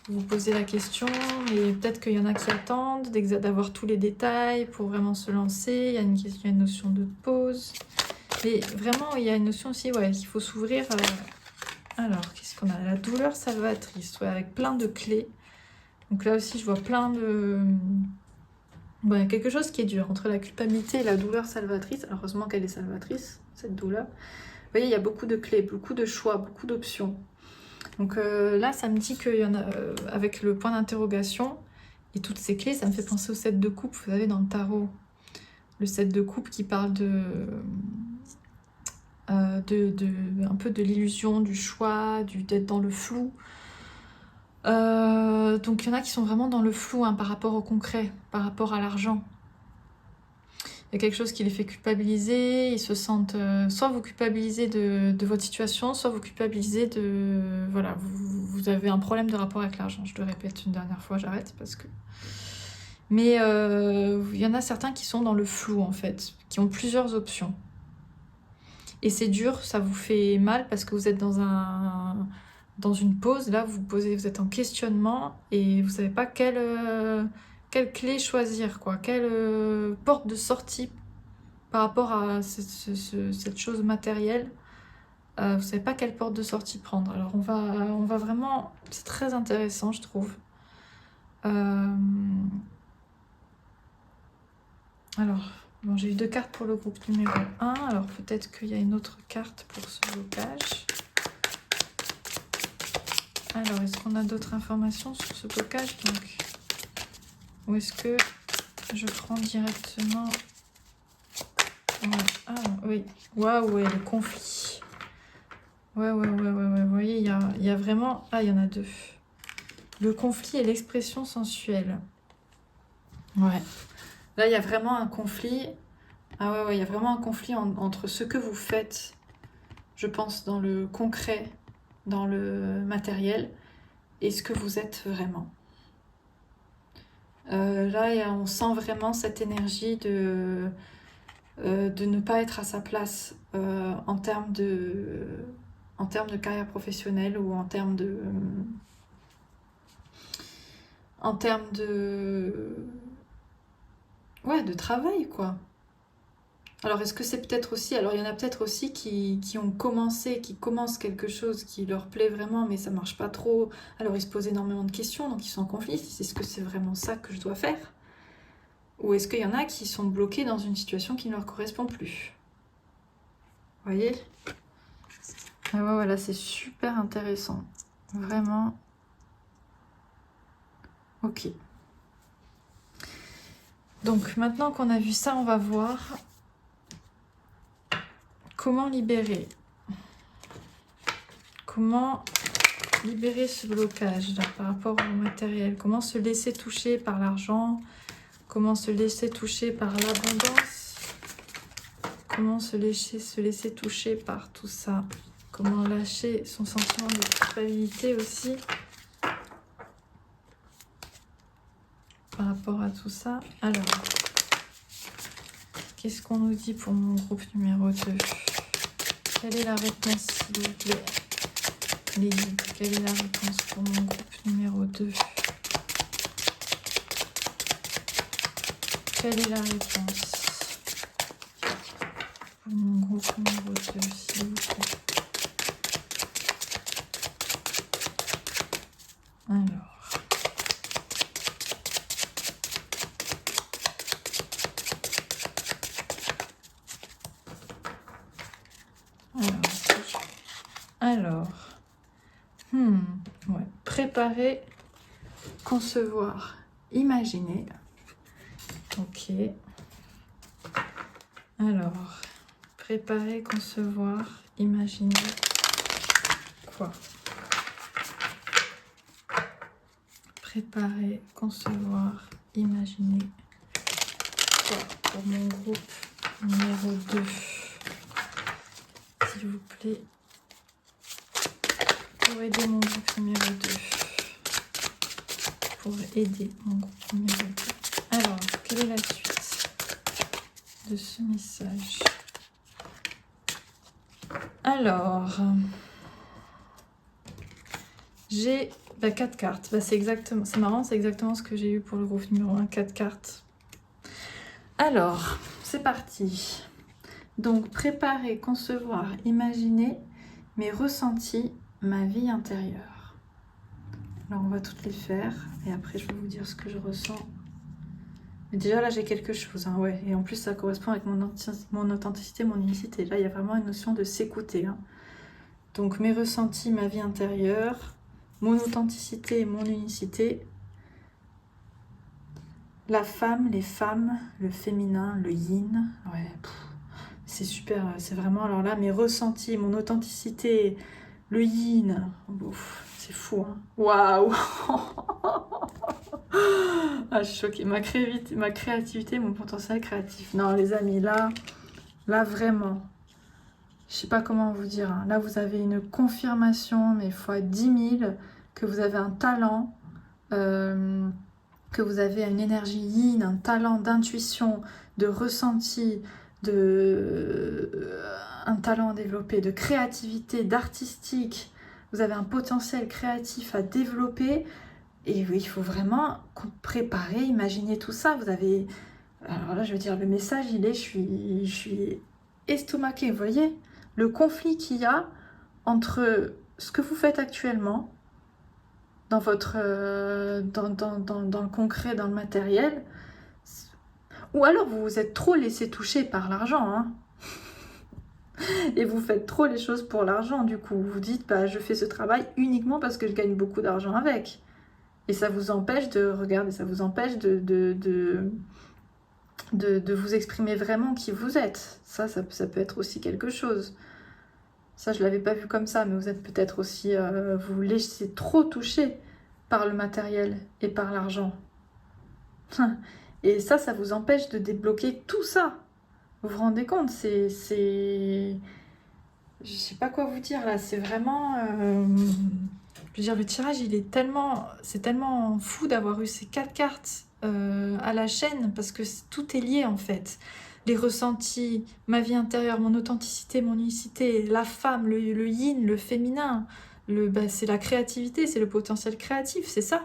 Vous posez la question, et peut-être qu'il y en a qui attendent d'avoir tous les détails pour vraiment se lancer. Il y a une notion de pause. Mais vraiment, il y a une notion aussi, ouais, qu'il faut s'ouvrir. Alors, qu'est-ce qu'on a? La douleur salvatrice, ouais, avec plein de clés. Donc là aussi, je vois plein de... Ouais, quelque chose qui est dur, entre la culpabilité et la douleur salvatrice. Alors, heureusement qu'elle est salvatrice, cette douleur. Vous voyez, il y a beaucoup de clés, beaucoup de choix, beaucoup d'options. Donc là, ça me dit qu'il y en a, avec le point d'interrogation et toutes ces clés, ça me fait penser au 7 de coupe, vous savez, dans le tarot. Le 7 de coupe qui parle un peu de l'illusion, du choix, d'être dans le flou. Donc il y en a qui sont vraiment dans le flou, hein, par rapport au concret, par rapport à l'argent. Il y a quelque chose qui les fait culpabiliser, ils se sentent... soit vous culpabilisez de votre situation, soit vous culpabilisez de... Voilà, vous avez un problème de rapport avec l'argent. Je le répète une dernière fois, j'arrête parce que... Mais il y en a certains qui sont dans le flou, en fait, qui ont plusieurs options. Et c'est dur, ça vous fait mal parce que vous êtes dans une pause, là, vous êtes en questionnement et vous savez pas quelle clé choisir, quoi, quelle porte de sortie par rapport à cette chose matérielle. Vous savez pas quelle porte de sortie prendre. Alors on va vraiment... C'est très intéressant, je trouve. Alors, bon, j'ai eu 2 cartes pour le groupe numéro 1. Alors peut-être qu'il y a une autre carte pour ce blocage. Alors, est-ce qu'on a d'autres informations sur ce blocage, donc? Ou est-ce que je prends directement... Ouais. Ah oui, waouh, ouais, le conflit. Ouais, vous voyez, il y a vraiment... Ah, il y en a 2. Le conflit et l'expression sensuelle. Ouais. Là, il y a vraiment un conflit. Ah ouais, il y a vraiment un conflit entre ce que vous faites, je pense, dans le concret, dans le matériel, et ce que vous êtes vraiment. Là, on sent vraiment cette énergie de ne pas être à sa place en termes de carrière professionnelle ou en termes de ouais, de travail, quoi. Alors, est-ce que c'est peut-être aussi... Alors, il y en a peut-être aussi qui ont commencé, qui commencent quelque chose qui leur plaît vraiment, mais ça marche pas trop. Alors, ils se posent énormément de questions, donc ils sont en conflit. Est-ce que c'est vraiment ça que je dois faire? Ou est-ce qu'il y en a qui sont bloqués dans une situation qui ne leur correspond plus? Vous voyez? Ah ouais, voilà, c'est super intéressant. Vraiment. Ok. Donc, maintenant qu'on a vu ça, on va voir comment libérer. Comment libérer ce blocage là, par rapport au matériel. Comment se laisser toucher par l'argent. Comment se laisser toucher par l'abondance. Comment se laisser toucher par tout ça. Comment lâcher son sentiment de culpabilité aussi. Par rapport à tout ça. Alors, qu'est-ce qu'on nous dit pour mon groupe numéro 2? Quelle est la réponse, s'il vous plaît? Les guides, quelle est la réponse pour mon groupe numéro 2? Quelle est la réponse pour mon groupe numéro 2, s'il vous plaît? Alors. Ouais. Préparer, concevoir, imaginer. Ok. Alors, préparer, concevoir, imaginer quoi? Préparer, concevoir, imaginer quoi pour mon groupe numéro 2? S'il vous plaît. Pour aider mon groupe numéro 2. Pour aider mon groupe numéro 2. Alors, quelle est la suite de ce message? Alors, j'ai 4 cartes. C'est marrant, c'est exactement ce que j'ai eu pour le groupe numéro 1, 4 cartes. Alors, c'est parti. Donc, préparer, concevoir, imaginer mes ressentis, ma vie intérieure. Alors, on va toutes les faire et après, je vais vous dire ce que je ressens. Mais déjà, là, j'ai quelque chose, hein, ouais. Et en plus, ça correspond avec mon authenticité, mon unicité. Là, il y a vraiment une notion de s'écouter. Hein. Donc, mes ressentis, ma vie intérieure, mon authenticité et mon unicité. La femme, les femmes, le féminin, le yin. Ouais, c'est super, c'est vraiment... Alors là, mes ressentis, mon authenticité, le yin. C'est fou, hein. Waouh. Ah, je suis choquée. Ma créativité, mon potentiel créatif. Non, les amis, là vraiment, je sais pas comment vous dire. Hein. Là, vous avez une confirmation, mais fois 10 000, que vous avez un talent, que vous avez une énergie yin, un talent d'intuition, de ressenti, un talent développé, de créativité, d'artistique. Vous avez un potentiel créatif à développer. Et oui, il faut vraiment préparer, imaginer tout ça. Vous avez... Alors là, je veux dire, le message, il est, je suis estomaquée, vous voyez? Le conflit qu'il y a entre ce que vous faites actuellement, dans votre... dans le concret, dans le matériel, ou alors vous vous êtes trop laissé toucher par l'argent, hein. Et vous faites trop les choses pour l'argent, du coup. Vous dites, je fais ce travail uniquement parce que je gagne beaucoup d'argent avec. Et ça vous empêche de regarder, ça vous empêche de vous exprimer vraiment qui vous êtes. Ça peut être aussi quelque chose. Ça, je ne l'avais pas vu comme ça, mais vous êtes peut-être aussi... vous vous laissez trop toucher par le matériel et par l'argent. Et ça vous empêche de débloquer tout ça. Vous vous rendez compte? Je sais pas quoi vous dire là, c'est vraiment... Je veux dire, le tirage, c'est tellement fou d'avoir eu ces 4 cartes à la chaîne, parce que tout est lié en fait. Les ressentis, ma vie intérieure, mon authenticité, mon unicité, la femme, le yin, le féminin, c'est la créativité, c'est le potentiel créatif, c'est ça.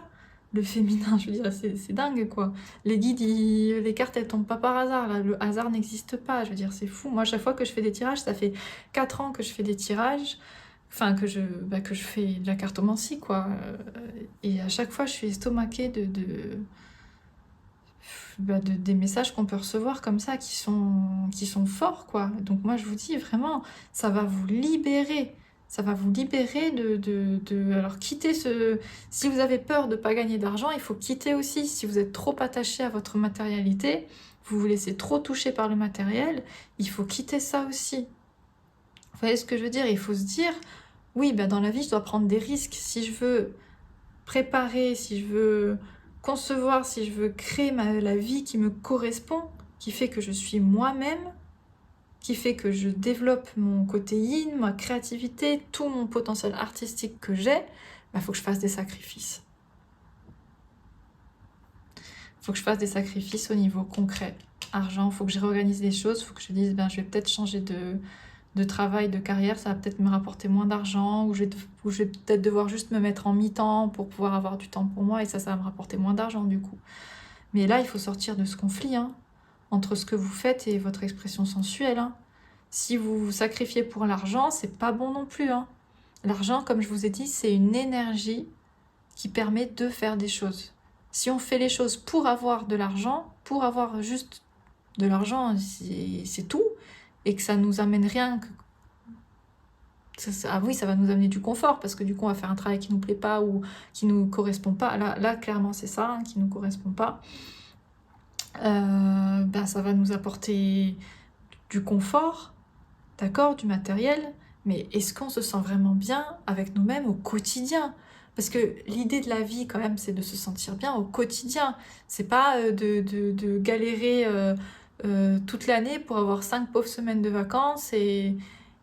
le féminin, je veux dire, c'est dingue quoi. Les guides, les cartes elles tombent pas par hasard, là. Le hasard n'existe pas, je veux dire, c'est fou. Moi, à chaque fois que je fais des tirages, ça fait 4 ans que je fais des tirages, enfin que je fais de la cartomancie quoi. Et à chaque fois, je suis estomaquée des messages qu'on peut recevoir comme ça qui sont forts quoi. Donc moi je vous dis vraiment, ça va vous libérer. Ça va vous libérer Alors quittez ce... Si vous avez peur de ne pas gagner d'argent, il faut quitter aussi. Si vous êtes trop attaché à votre matérialité, vous vous laissez trop toucher par le matériel, il faut quitter ça aussi. Vous voyez ce que je veux dire? Il faut se dire, oui, ben dans la vie, je dois prendre des risques. Si je veux préparer, si je veux concevoir, si je veux créer la vie qui me correspond, qui fait que je suis moi-même, qui fait que je développe mon côté yin, ma créativité, tout mon potentiel artistique que j'ai, il faut que je fasse des sacrifices. Il faut que je fasse des sacrifices au niveau concret. Argent, il faut que je réorganise les choses, il faut que je dise, je vais peut-être changer de travail, de carrière, ça va peut-être me rapporter moins d'argent, ou je vais peut-être devoir juste me mettre en mi-temps pour pouvoir avoir du temps pour moi, et ça va me rapporter moins d'argent du coup. Mais là, il faut sortir de ce conflit, entre ce que vous faites et votre expression sensuelle. Si vous vous sacrifiez pour l'argent, c'est pas bon non plus. L'argent, comme je vous ai dit, c'est une énergie qui permet de faire des choses. Si on fait les choses pour avoir de l'argent, pour avoir juste de l'argent, c'est tout, et que ça nous amène rien que... Ah oui, ça va nous amener du confort, parce que du coup, on va faire un travail qui nous plaît pas ou qui nous correspond pas. Là clairement, c'est ça, qui nous correspond pas. Ça va nous apporter du confort, d'accord, du matériel, mais est-ce qu'on se sent vraiment bien avec nous-mêmes au quotidien? Parce que l'idée de la vie, quand même, c'est de se sentir bien au quotidien. C'est pas de galérer toute l'année pour avoir 5 pauvres semaines de vacances et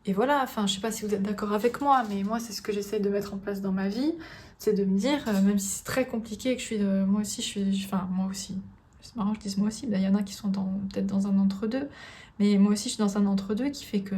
voilà. Enfin, je sais pas si vous êtes d'accord avec moi, mais moi, c'est ce que j'essaie de mettre en place dans ma vie. C'est de me dire, même si c'est très compliqué, que je suis... moi aussi, c'est marrant, je dis moi aussi, il y en a qui sont peut-être dans un entre-deux, mais moi aussi, je suis dans un entre-deux qui fait que,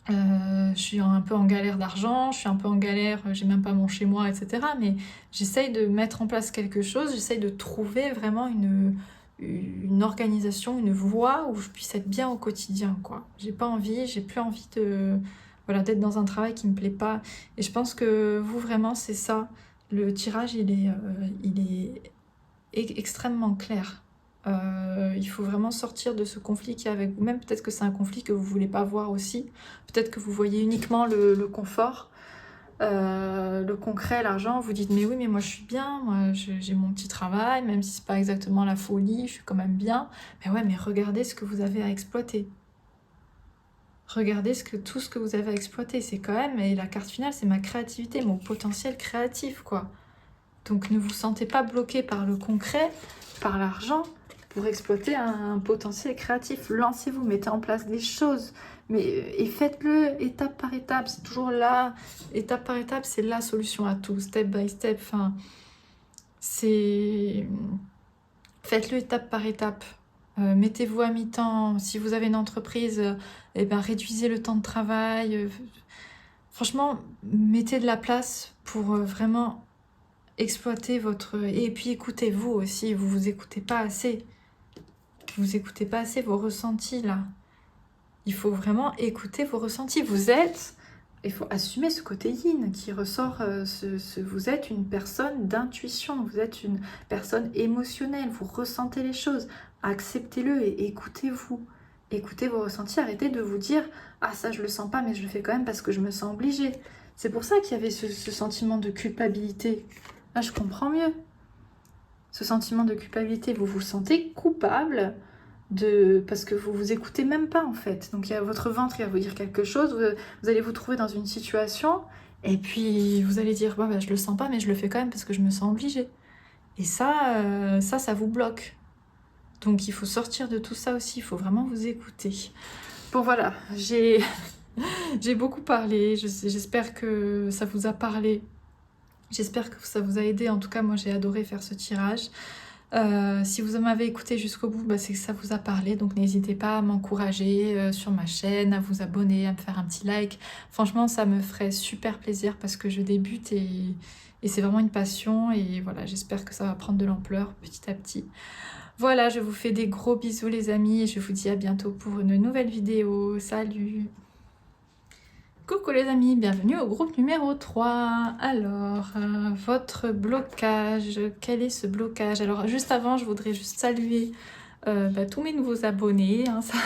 je suis un peu en galère d'argent, je suis un peu en galère, j'ai même pas mon chez-moi, etc. Mais j'essaye de mettre en place quelque chose, j'essaye de trouver vraiment une organisation, une voie où je puisse être bien au quotidien, quoi. J'ai plus envie d'être dans un travail qui me plaît pas. Et je pense que vous, vraiment, c'est ça. Le tirage, il est extrêmement clair. Il faut vraiment sortir de ce conflit qu'il y a avec vous-même. Peut-être que c'est un conflit que vous ne voulez pas voir aussi. Peut-être que vous voyez uniquement le confort, le concret, l'argent. Vous dites, mais oui, mais moi je suis bien, moi j'ai mon petit travail, même si c'est pas exactement la folie, je suis quand même bien. Mais ouais, mais regardez ce que vous avez à exploiter. Regardez tout ce que vous avez à exploiter. C'est quand même, et la carte finale, c'est ma créativité, mon potentiel créatif, quoi. Donc ne vous sentez pas bloqué par le concret, par l'argent, pour exploiter un potentiel créatif. Lancez-vous, mettez en place des choses, et faites-le étape par étape. C'est toujours là, étape par étape, c'est la solution à tout, step by step. Enfin, faites-le étape par étape. Mettez-vous à mi-temps. Si vous avez une entreprise, réduisez le temps de travail. Franchement, mettez de la place pour vraiment exploiter votre... Et puis écoutez-vous aussi, vous vous écoutez pas assez. Vous écoutez pas assez vos ressentis là. Il faut vraiment écouter vos ressentis. Il faut assumer ce côté yin qui ressort. Vous êtes une personne d'intuition, vous êtes une personne émotionnelle, vous ressentez les choses. Acceptez-le et écoutez-vous. Écoutez vos ressentis, arrêtez de vous dire « Ah ça je le sens pas mais je le fais quand même parce que je me sens obligée ». C'est pour ça qu'il y avait ce sentiment de culpabilité. Là je comprends mieux. Ce sentiment de culpabilité, vous vous sentez coupable parce que vous vous écoutez même pas en fait. Donc il y a votre ventre qui va vous dire quelque chose, vous allez vous trouver dans une situation et puis vous allez dire je le sens pas mais je le fais quand même parce que je me sens obligée. Et ça vous bloque. Donc il faut sortir de tout ça aussi, il faut vraiment vous écouter. Bon voilà, j'ai beaucoup parlé, j'espère que ça vous a parlé. J'espère que ça vous a aidé. En tout cas, moi, j'ai adoré faire ce tirage. Si vous m'avez écouté jusqu'au bout, bah, c'est que ça vous a parlé, donc n'hésitez pas à m'encourager sur ma chaîne, à vous abonner, à me faire un petit like. Franchement, ça me ferait super plaisir parce que je débute et c'est vraiment une passion et voilà, j'espère que ça va prendre de l'ampleur petit à petit. Voilà, je vous fais des gros bisous les amis et je vous dis à bientôt pour une nouvelle vidéo. Salut! Coucou les amis, bienvenue au groupe numéro 3. Alors, votre blocage, quel est ce blocage? Alors, juste avant, je voudrais juste saluer tous mes nouveaux abonnés. Hein, ça,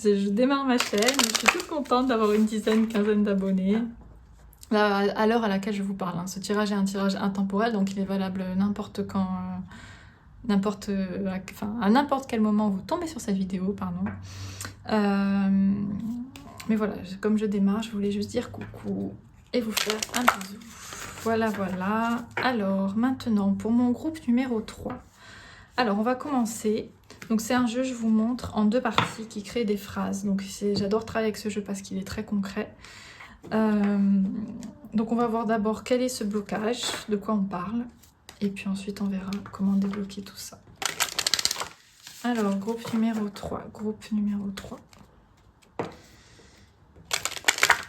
je démarre ma chaîne, je suis toute contente d'avoir une dizaine, quinzaine d'abonnés. À l'heure à laquelle je vous parle, hein. Ce tirage est un tirage intemporel, donc il est valable n'importe quand, à n'importe quel moment vous tombez sur cette vidéo, pardon. Mais voilà, comme je démarre, je voulais juste dire coucou et vous faire un bisou. Voilà, voilà. Alors, maintenant, pour mon groupe numéro 3. Alors, on va commencer. Donc, c'est un jeu, je vous montre, en 2 parties qui crée des phrases. Donc, j'adore travailler avec ce jeu parce qu'il est très concret. Donc, on va voir d'abord quel est ce blocage, de quoi on parle. Et puis ensuite, on verra comment débloquer tout ça. Alors, groupe numéro 3. Groupe numéro 3.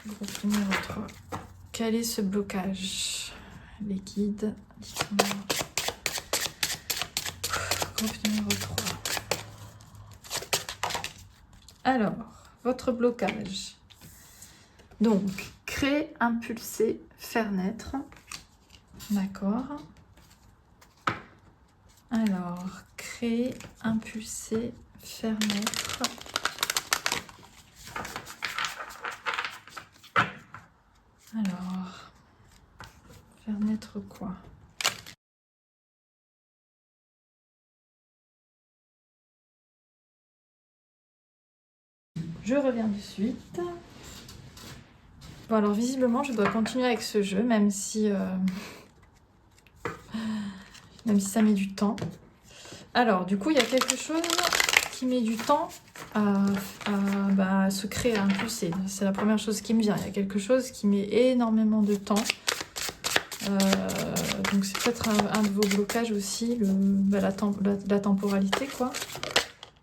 Groupe numéro 3. Quel est ce blocage? Les guides. Groupe numéro 3. Alors, votre blocage. Donc, créer, impulser, faire naître. D'accord. Alors, créer, impulser, faire naître. Alors, faire naître quoi? Je reviens de suite. Bon, alors visiblement, je dois continuer avec ce jeu, même si ça met du temps. Alors, du coup, il y a quelque chose qui met du temps à se créer, à impulser. C'est la première chose qui me vient. Il y a quelque chose qui met énormément de temps. Donc, c'est peut-être un de vos blocages aussi, la temporalité, quoi.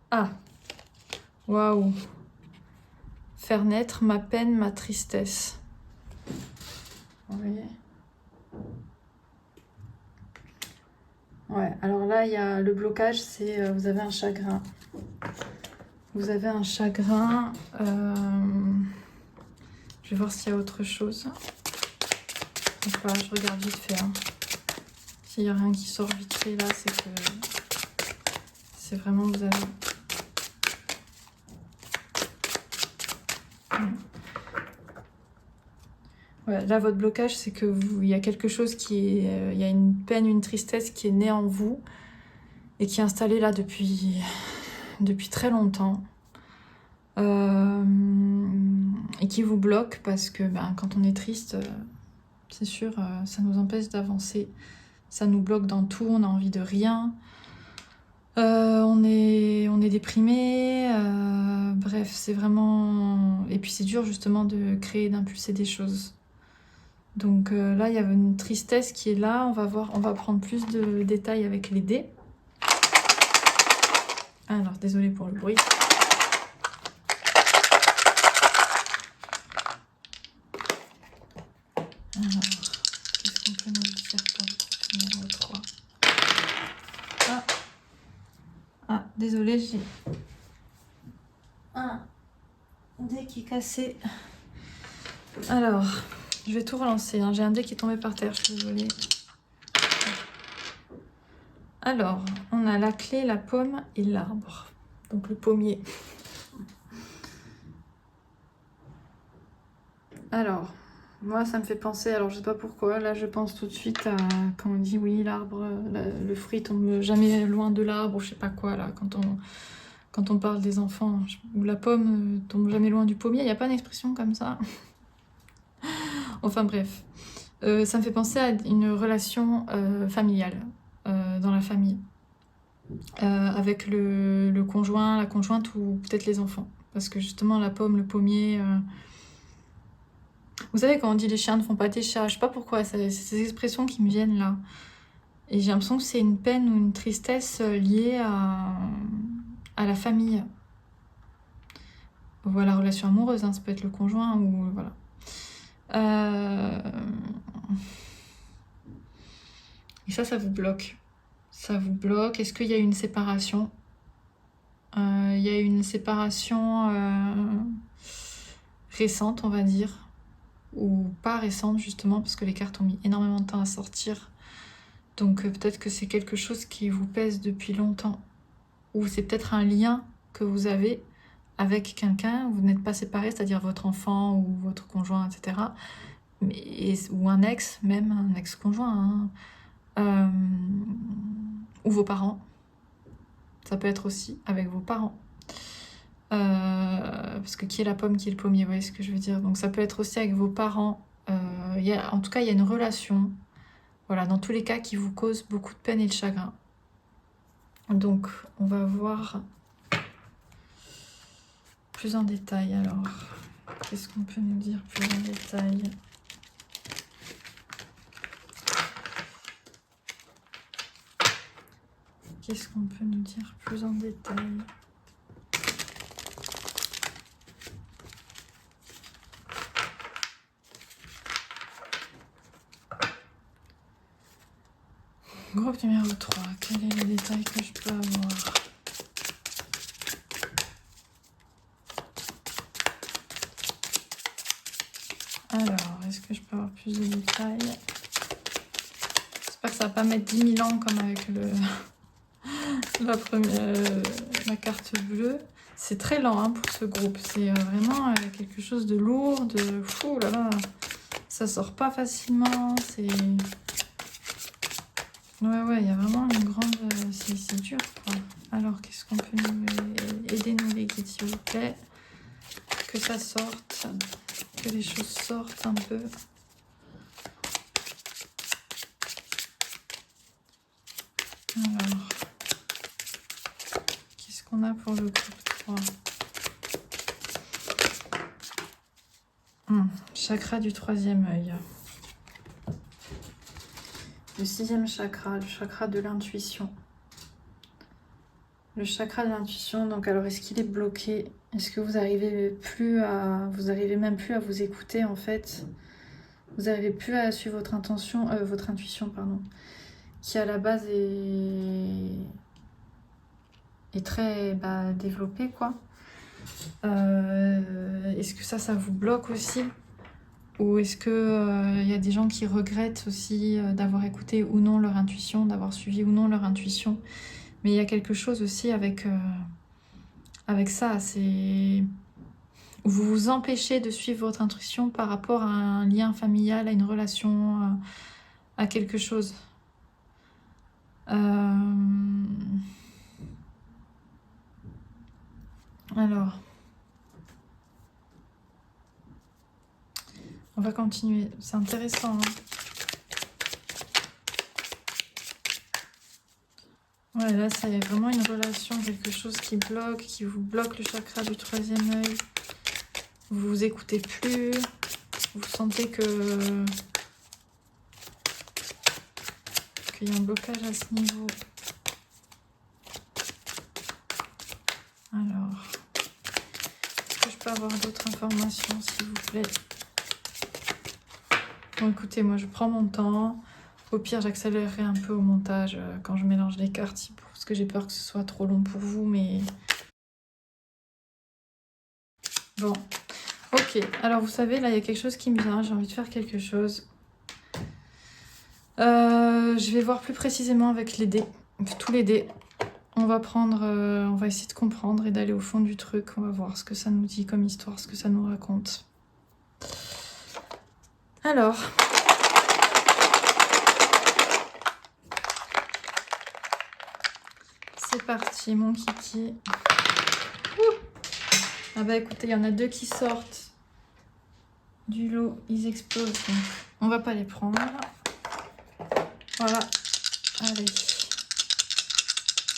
Ah! Waouh! Faire naître ma peine, ma tristesse. Vous voyez? Ouais, alors là, il y a le blocage, c'est vous avez un chagrin. Vous avez un chagrin. Je vais voir s'il y a autre chose. Donc voilà, je regarde vite fait. Hein. S'il n'y a rien qui sort vite fait là, c'est que c'est vraiment vous avez. Ouais, là, votre blocage, c'est que il y a quelque chose qui est. Il y a une peine, une tristesse qui est née en vous et qui est installée là depuis très longtemps. Et qui vous bloque parce que quand on est triste, c'est sûr, ça nous empêche d'avancer. Ça nous bloque dans tout, on a envie de rien. On est déprimé. Bref, c'est vraiment... Et puis c'est dur justement de créer, d'impulser des choses. Donc là, il y avait une tristesse qui est là. On va voir, on va prendre plus de détails avec les dés. Alors, désolée pour le bruit. Alors, qu'est-ce qu'on peut nous dire pour le numéro 3? Ah, désolée, j'ai un dé qui est cassé. Alors, je vais tout relancer. Hein. J'ai un dé qui est tombé par terre, je suis désolée. Alors, on a la clé, la pomme et l'arbre. Donc le pommier. Alors, moi ça me fait penser, alors je sais pas pourquoi, là je pense tout de suite à quand on dit oui, l'arbre, le fruit tombe jamais loin de l'arbre, ou je sais pas quoi, là, quand on parle des enfants, ou la pomme tombe jamais loin du pommier, il n'y a pas une expression comme ça. Enfin bref, ça me fait penser à une relation familiale, dans la famille, avec le conjoint, la conjointe ou peut-être les enfants. Parce que justement la pomme, le pommier... Vous savez quand on dit les chiens ne font pas des chats, je sais pas pourquoi, c'est ces expressions qui me viennent là. Et j'ai l'impression que c'est une peine ou une tristesse liée à la famille. Ou à la relation amoureuse, hein, ça peut être le conjoint ou voilà. Et ça vous bloque. Ça vous bloque. Est-ce qu'il y a une séparation? Il y a une séparation récente, on va dire. Ou pas récente, justement, parce que les cartes ont mis énormément de temps à sortir. Donc peut-être que c'est quelque chose qui vous pèse depuis longtemps. Ou c'est peut-être un lien que vous avez avec quelqu'un. Vous n'êtes pas séparés, c'est-à-dire votre enfant ou votre conjoint, etc. Ou un ex, même un ex-conjoint. Hein. Ou vos parents. Ça peut être aussi avec vos parents. Parce que qui est la pomme, qui est le pommier, vous voyez ce que je veux dire. Donc ça peut être aussi avec vos parents. En tout cas, il y a une relation, voilà, dans tous les cas, qui vous cause beaucoup de peine et de chagrin. Donc, on va voir plus en détail. Alors, qu'est-ce qu'on peut nous dire plus en détail? Qu'est-ce qu'on peut nous dire plus en détail? Groupe numéro 3, quel est le détail que je peux avoir? Alors, est-ce que je peux avoir plus de détails? J'espère que ça va pas mettre 10 000 ans comme avec la carte bleue. C'est très lent hein, pour ce groupe. C'est vraiment quelque chose de lourd, de fou là là. Ça sort pas facilement. C'est... Ouais, il y a vraiment une grande... c'est dur, quoi. Alors, qu'est-ce qu'on peut nous... Aidez-nous les guides, s'il vous plaît. Que ça sorte. Que les choses sortent un peu. Alors... Qu'est-ce qu'on a pour le groupe 3? Chakra du 3e œil. Le 6e chakra, le chakra de l'intuition. Le chakra de l'intuition, donc alors est-ce qu'il est bloqué? Est-ce que vous arrivez plus à... Vous arrivez même plus à vous écouter en fait? Vous n'arrivez plus à suivre votre intuition, pardon, qui à la base est très développée, quoi. Est-ce que ça vous bloque aussi? Ou est-ce que y a des gens qui regrettent aussi d'avoir écouté ou non leur intuition, d'avoir suivi ou non leur intuition? Mais il y a quelque chose aussi avec ça, c'est... Vous vous empêchez de suivre votre intuition par rapport à un lien familial, à une relation, à quelque chose. Alors... On va continuer, c'est intéressant. Hein. Ouais, là, c'est vraiment une relation, quelque chose qui vous bloque le chakra du 3e œil. Vous vous écoutez plus, vous sentez qu'il y a un blocage à ce niveau. Alors, est-ce que je peux avoir d'autres informations, s'il vous plaît? Bon, écoutez, moi, je prends mon temps. Au pire, j'accélérerai un peu au montage quand je mélange les cartes, parce que j'ai peur que ce soit trop long pour vous, mais... Bon, ok. Alors, vous savez, là, il y a quelque chose qui me vient. J'ai envie de faire quelque chose. Je vais voir plus précisément avec les dés. Tous les dés. On va essayer de comprendre et d'aller au fond du truc. On va voir ce que ça nous dit comme histoire, ce que ça nous raconte. Alors... C'est parti, mon kiki. Ouh. Ah bah écoutez, il y en a 2 qui sortent du lot, ils explosent. Donc on va pas les prendre. Voilà. Allez.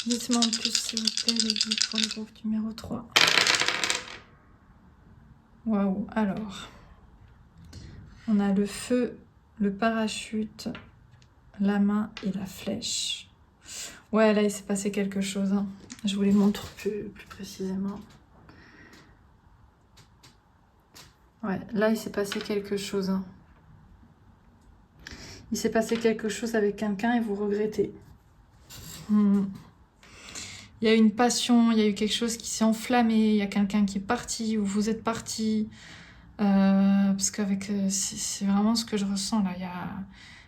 Dites-moi en plus, s'il vous plaît, les guides pour le groupe numéro 3. Waouh. Alors, on a le feu, le parachute, la main et la flèche. Ouais, là, il s'est passé quelque chose. Hein. Je vous les montre plus précisément. Ouais, là, il s'est passé quelque chose. Hein. Il s'est passé quelque chose avec quelqu'un et vous regrettez. Il y a eu une passion, il y a eu quelque chose qui s'est enflammé, il y a quelqu'un qui est parti ou vous êtes parti. Parce qu'avec c'est vraiment ce que je ressens là.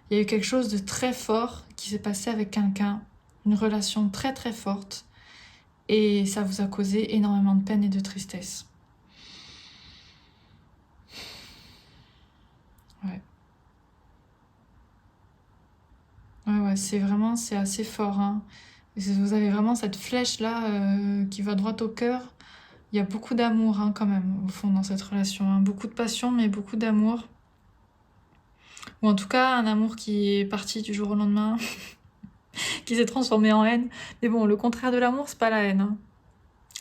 Il y a eu quelque chose de très fort qui s'est passé avec quelqu'un. Une relation très très forte. Et ça vous a causé énormément de peine et de tristesse. Ouais. Ouais, c'est assez fort. Hein. Vous avez vraiment cette flèche là qui va droit au cœur. Il y a beaucoup d'amour hein, quand même au fond dans cette relation. Hein. Beaucoup de passion mais beaucoup d'amour. Ou en tout cas un amour qui est parti du jour au lendemain. Qui s'est transformé en haine. Mais bon, le contraire de l'amour, c'est pas la haine. Hein.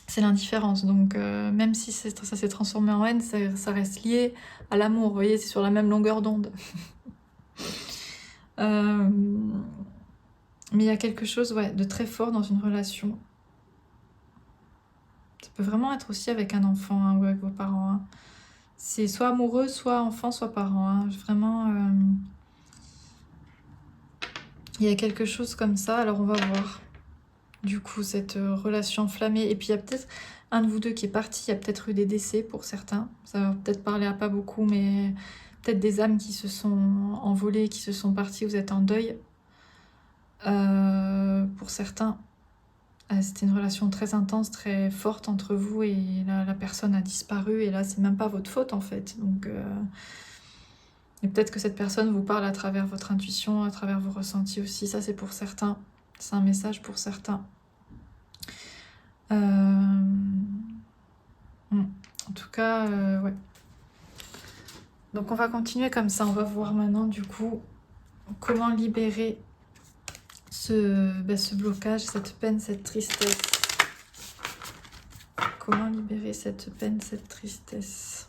C'est l'indifférence. Donc même si ça s'est transformé en haine, ça reste lié à l'amour. Vous voyez, c'est sur la même longueur d'onde. Mais il y a quelque chose ouais, de très fort dans une relation. Ça peut vraiment être aussi avec un enfant hein, ou avec vos parents. Hein. C'est soit amoureux, soit enfant, soit parent. Hein. Vraiment, il y a quelque chose comme ça. Alors on va voir. Du coup, cette relation enflammée. Et puis il y a peut-être un de vous deux qui est parti. Il y a peut-être eu des décès pour certains. Ça va peut-être parler à pas beaucoup, mais peut-être des âmes qui se sont envolées, qui se sont parties. Vous êtes en deuil. Pour certains, c'était une relation très intense, très forte entre vous et la personne a disparu et là, c'est même pas votre faute en fait. Donc, et peut-être que cette personne vous parle à travers votre intuition, à travers vos ressentis aussi. Ça, c'est pour certains. C'est un message pour certains. En tout cas, ouais. Donc, on va continuer comme ça. On va voir maintenant, du coup, comment libérer ce blocage, cette peine, cette tristesse. Comment libérer cette peine, cette tristesse?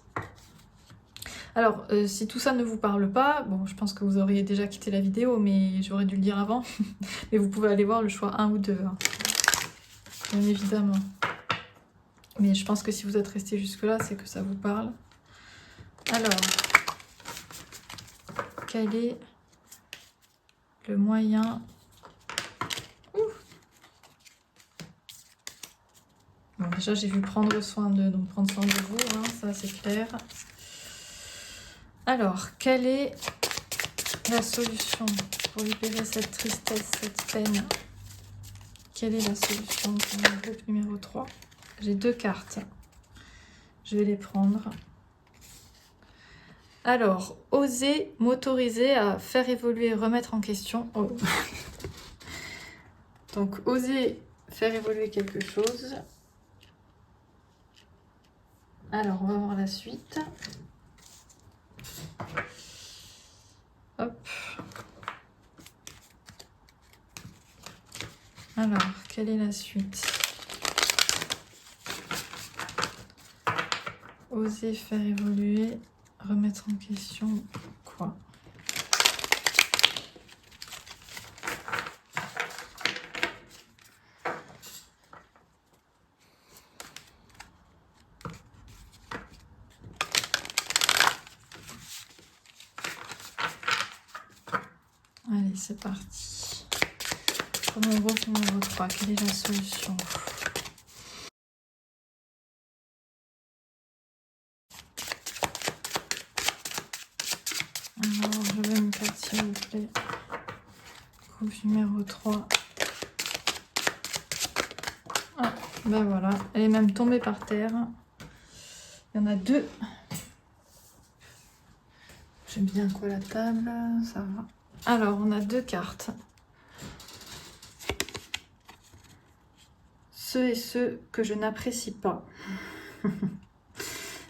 Alors, si tout ça ne vous parle pas, bon, je pense que vous auriez déjà quitté la vidéo, mais j'aurais dû le dire avant. Mais vous pouvez aller voir le choix 1 ou 2, hein. Bien évidemment. Mais je pense que si vous êtes resté jusque-là, c'est que ça vous parle. Alors, quel est le moyen... Bon, déjà, j'ai vu prendre soin de... Donc, prendre soin de vous, hein, ça, c'est clair. Alors, quelle est la solution pour libérer cette tristesse, cette peine? Quelle est la solution pour le groupe numéro 3? J'ai 2 cartes. Je vais les prendre. Alors, oser m'autoriser à faire évoluer, remettre en question. Oh. Donc, oser faire évoluer quelque chose. Alors, on va voir la suite. Hop. Alors, quelle est la suite? Oser faire évoluer, remettre en question quoi? Allez, c'est parti. Pour mon groupe numéro 3, quelle est la solution? Alors, je veux une carte s'il vous plaît. Groupe numéro 3. Ah, ben voilà. Elle est même tombée par terre. Il y en a 2. J'aime bien quoi la table, ça va. Alors, on a 2 cartes. Ceux et ceux que je n'apprécie pas.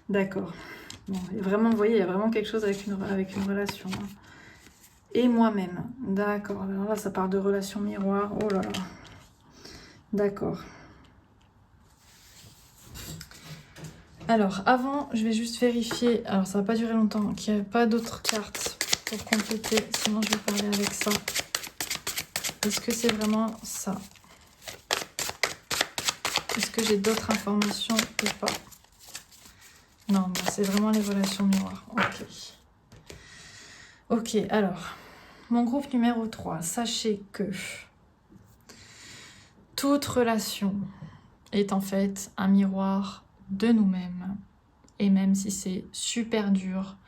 D'accord. Bon, et vraiment, vous voyez, il y a vraiment quelque chose avec une relation. Hein. Et moi-même. D'accord. Alors là, ça parle de relation miroir. Oh là là. D'accord. Alors, avant, je vais juste vérifier. Alors, ça va pas durer longtemps. Qu'il n'y a pas d'autres cartes pour compléter. Sinon, je vais parler avec ça. Est-ce que c'est vraiment ça? Est-ce que j'ai d'autres informations ou pas? Non, bon, c'est vraiment les relations miroirs. Ok. Ok, alors, mon groupe numéro 3, sachez que toute relation est en fait un miroir de nous-mêmes. Et même si c'est super dur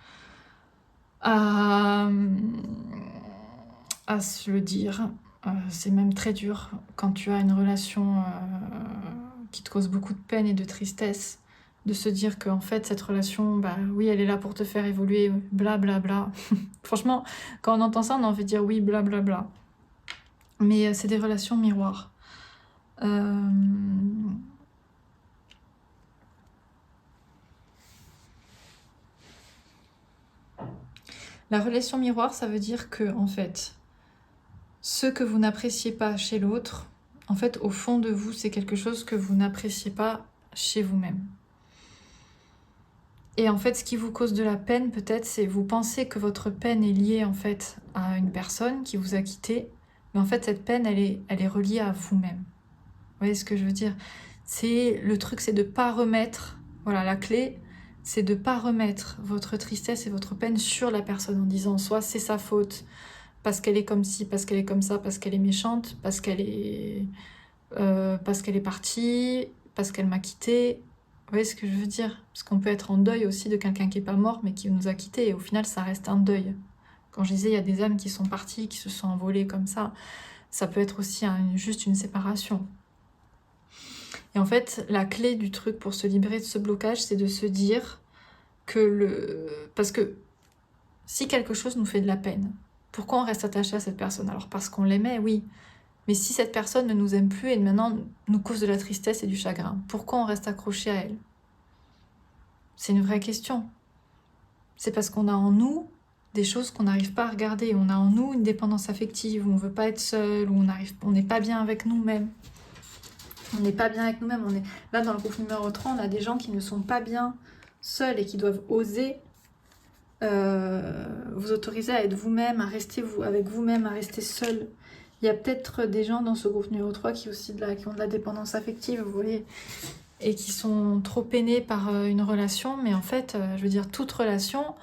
à se le dire, c'est même très dur quand tu as une relation qui te cause beaucoup de peine et de tristesse, de se dire qu'en fait cette relation, bah oui, elle est là pour te faire évoluer, blablabla. Bla bla. Franchement, quand on entend ça, on a envie de dire oui, blablabla. Bla bla. Mais c'est des relations miroirs. La relation miroir, ça veut dire que, en fait, ce que vous n'appréciez pas chez l'autre, en fait, au fond de vous, c'est quelque chose que vous n'appréciez pas chez vous-même. Et en fait, ce qui vous cause de la peine, peut-être, c'est vous pensez que votre peine est liée, en fait, à une personne qui vous a quitté, mais en fait, cette peine, elle est reliée à vous-même. Vous voyez ce que je veux dire? Le truc, c'est de ne pas remettre, voilà, la clé, c'est de ne pas remettre votre tristesse et votre peine sur la personne en disant soit c'est sa faute, parce qu'elle est comme ci, parce qu'elle est comme ça, parce qu'elle est méchante, parce qu'elle est partie, parce qu'elle m'a quitté. Vous voyez ce que je veux dire? Parce qu'on peut être en deuil aussi de quelqu'un qui n'est pas mort, mais qui nous a quittés, et au final, ça reste un deuil. Quand je disais, il y a des âmes qui sont parties, qui se sont envolées comme ça peut être aussi juste une séparation. Et en fait, la clé du truc pour se libérer de ce blocage, c'est de se dire que parce que si quelque chose nous fait de la peine, pourquoi on reste attaché à cette personne? Alors parce qu'on l'aimait, oui. Mais si cette personne ne nous aime plus et maintenant nous cause de la tristesse et du chagrin, pourquoi on reste accroché à elle? C'est une vraie question. C'est parce qu'on a en nous des choses qu'on n'arrive pas à regarder. On a en nous une dépendance affective, où on ne veut pas être seul, où on n'est pas bien avec nous-mêmes. On n'est pas bien avec nous-mêmes. Là, dans le groupe numéro 3, on a des gens qui ne sont pas bien seuls et qui doivent oser vous autoriser à être vous-même, à rester avec vous-même, à rester seul. Il y a peut-être des gens dans ce groupe numéro 3 qui ont de la dépendance affective, vous voyez, et qui sont trop peinés par une relation. Mais en fait, je veux dire, toute relation,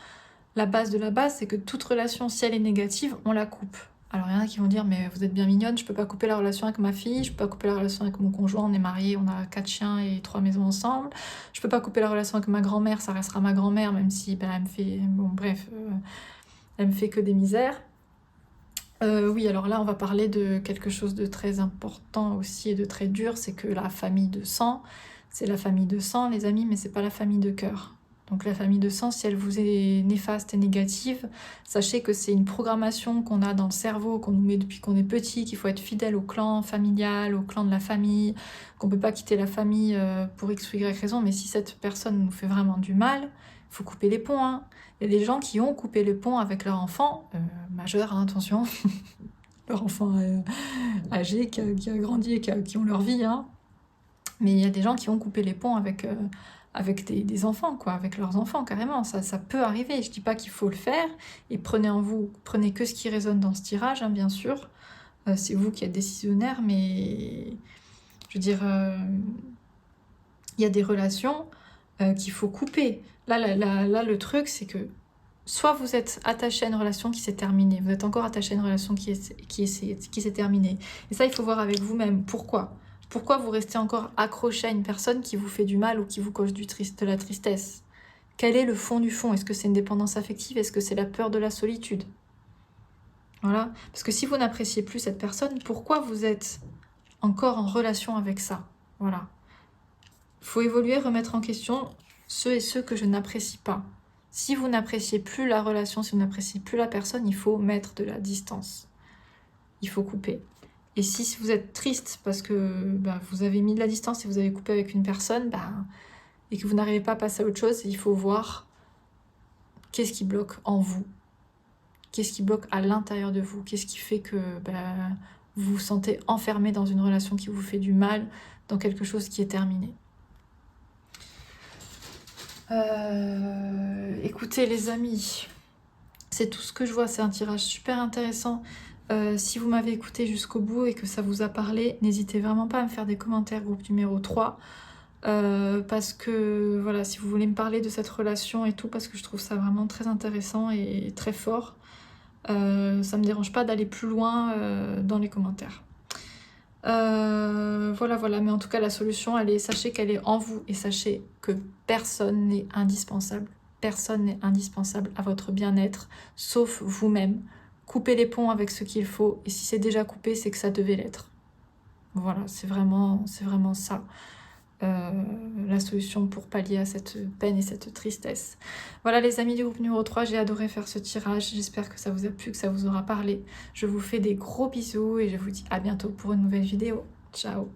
la base de la base, c'est que toute relation, si elle est négative, on la coupe. Alors il y en a qui vont dire, mais vous êtes bien mignonne, je peux pas couper la relation avec ma fille, je peux pas couper la relation avec mon conjoint, on est mariés, on a 4 chiens et 3 maisons ensemble, je peux pas couper la relation avec ma grand-mère, ça restera ma grand-mère, même si elle me fait, bon bref, elle me fait que des misères. Oui, alors là on va parler de quelque chose de très important aussi et de très dur, c'est que la famille de sang, c'est la famille de sang les amis, mais c'est pas la famille de cœur. Donc la famille de sang, si elle vous est néfaste et négative, sachez que c'est une programmation qu'on a dans le cerveau, qu'on nous met depuis qu'on est petit, qu'il faut être fidèle au clan familial, au clan de la famille, qu'on ne peut pas quitter la famille pour X ou Y raison, mais si cette personne nous fait vraiment du mal, il faut couper les ponts. Hein. Il y a des gens qui ont coupé les ponts avec leur enfant, majeur, hein, attention, leur enfant âgé qui a grandi et qui ont leur vie, hein. Mais il y a des gens qui ont coupé les ponts avec des enfants, quoi, avec leurs enfants, carrément. Ça peut arriver. Je dis pas qu'il faut le faire. Et prenez que ce qui résonne dans ce tirage, hein, bien sûr. C'est vous qui êtes décisionnaire, mais je veux dire, il y a des relations qu'il faut couper. Là, le truc, c'est que soit vous êtes attaché à une relation qui s'est terminée, vous êtes encore attaché à une relation qui s'est terminée. Et ça, il faut voir avec vous-même. Pourquoi vous restez encore accroché à une personne qui vous fait du mal ou qui vous cause de la tristesse? Quel est le fond du fond? Est-ce que c'est une dépendance affective? Est-ce que c'est la peur de la solitude? Voilà. Parce que si vous n'appréciez plus cette personne, pourquoi vous êtes encore en relation avec ça? Voilà. Il faut évoluer, remettre en question ceux et ceux que je n'apprécie pas. Si vous n'appréciez plus la relation, si vous n'appréciez plus la personne, il faut mettre de la distance. Il faut couper. Et si vous êtes triste parce que vous avez mis de la distance et vous avez coupé avec une personne, et que vous n'arrivez pas à passer à autre chose, il faut voir qu'est-ce qui bloque en vous. Qu'est-ce qui bloque à l'intérieur de vous. Qu'est-ce qui fait que vous vous sentez enfermé dans une relation qui vous fait du mal, dans quelque chose qui est terminé. Écoutez les amis, c'est tout ce que je vois, c'est un tirage super intéressant. Si vous m'avez écouté jusqu'au bout et que ça vous a parlé, n'hésitez vraiment pas à me faire des commentaires groupe numéro 3. Parce que voilà, si vous voulez me parler de cette relation et tout, parce que je trouve ça vraiment très intéressant et très fort, ça me dérange pas d'aller plus loin dans les commentaires. Voilà, mais en tout cas la solution, sachez qu'elle est en vous et sachez que personne n'est indispensable. Personne n'est indispensable à votre bien-être, sauf vous-même. Coupez les ponts avec ce qu'il faut, et si c'est déjà coupé, c'est que ça devait l'être. Voilà, c'est vraiment ça. La solution pour pallier à cette peine et cette tristesse. Voilà les amis du groupe numéro 3, j'ai adoré faire ce tirage, j'espère que ça vous a plu, que ça vous aura parlé. Je vous fais des gros bisous et je vous dis à bientôt pour une nouvelle vidéo. Ciao!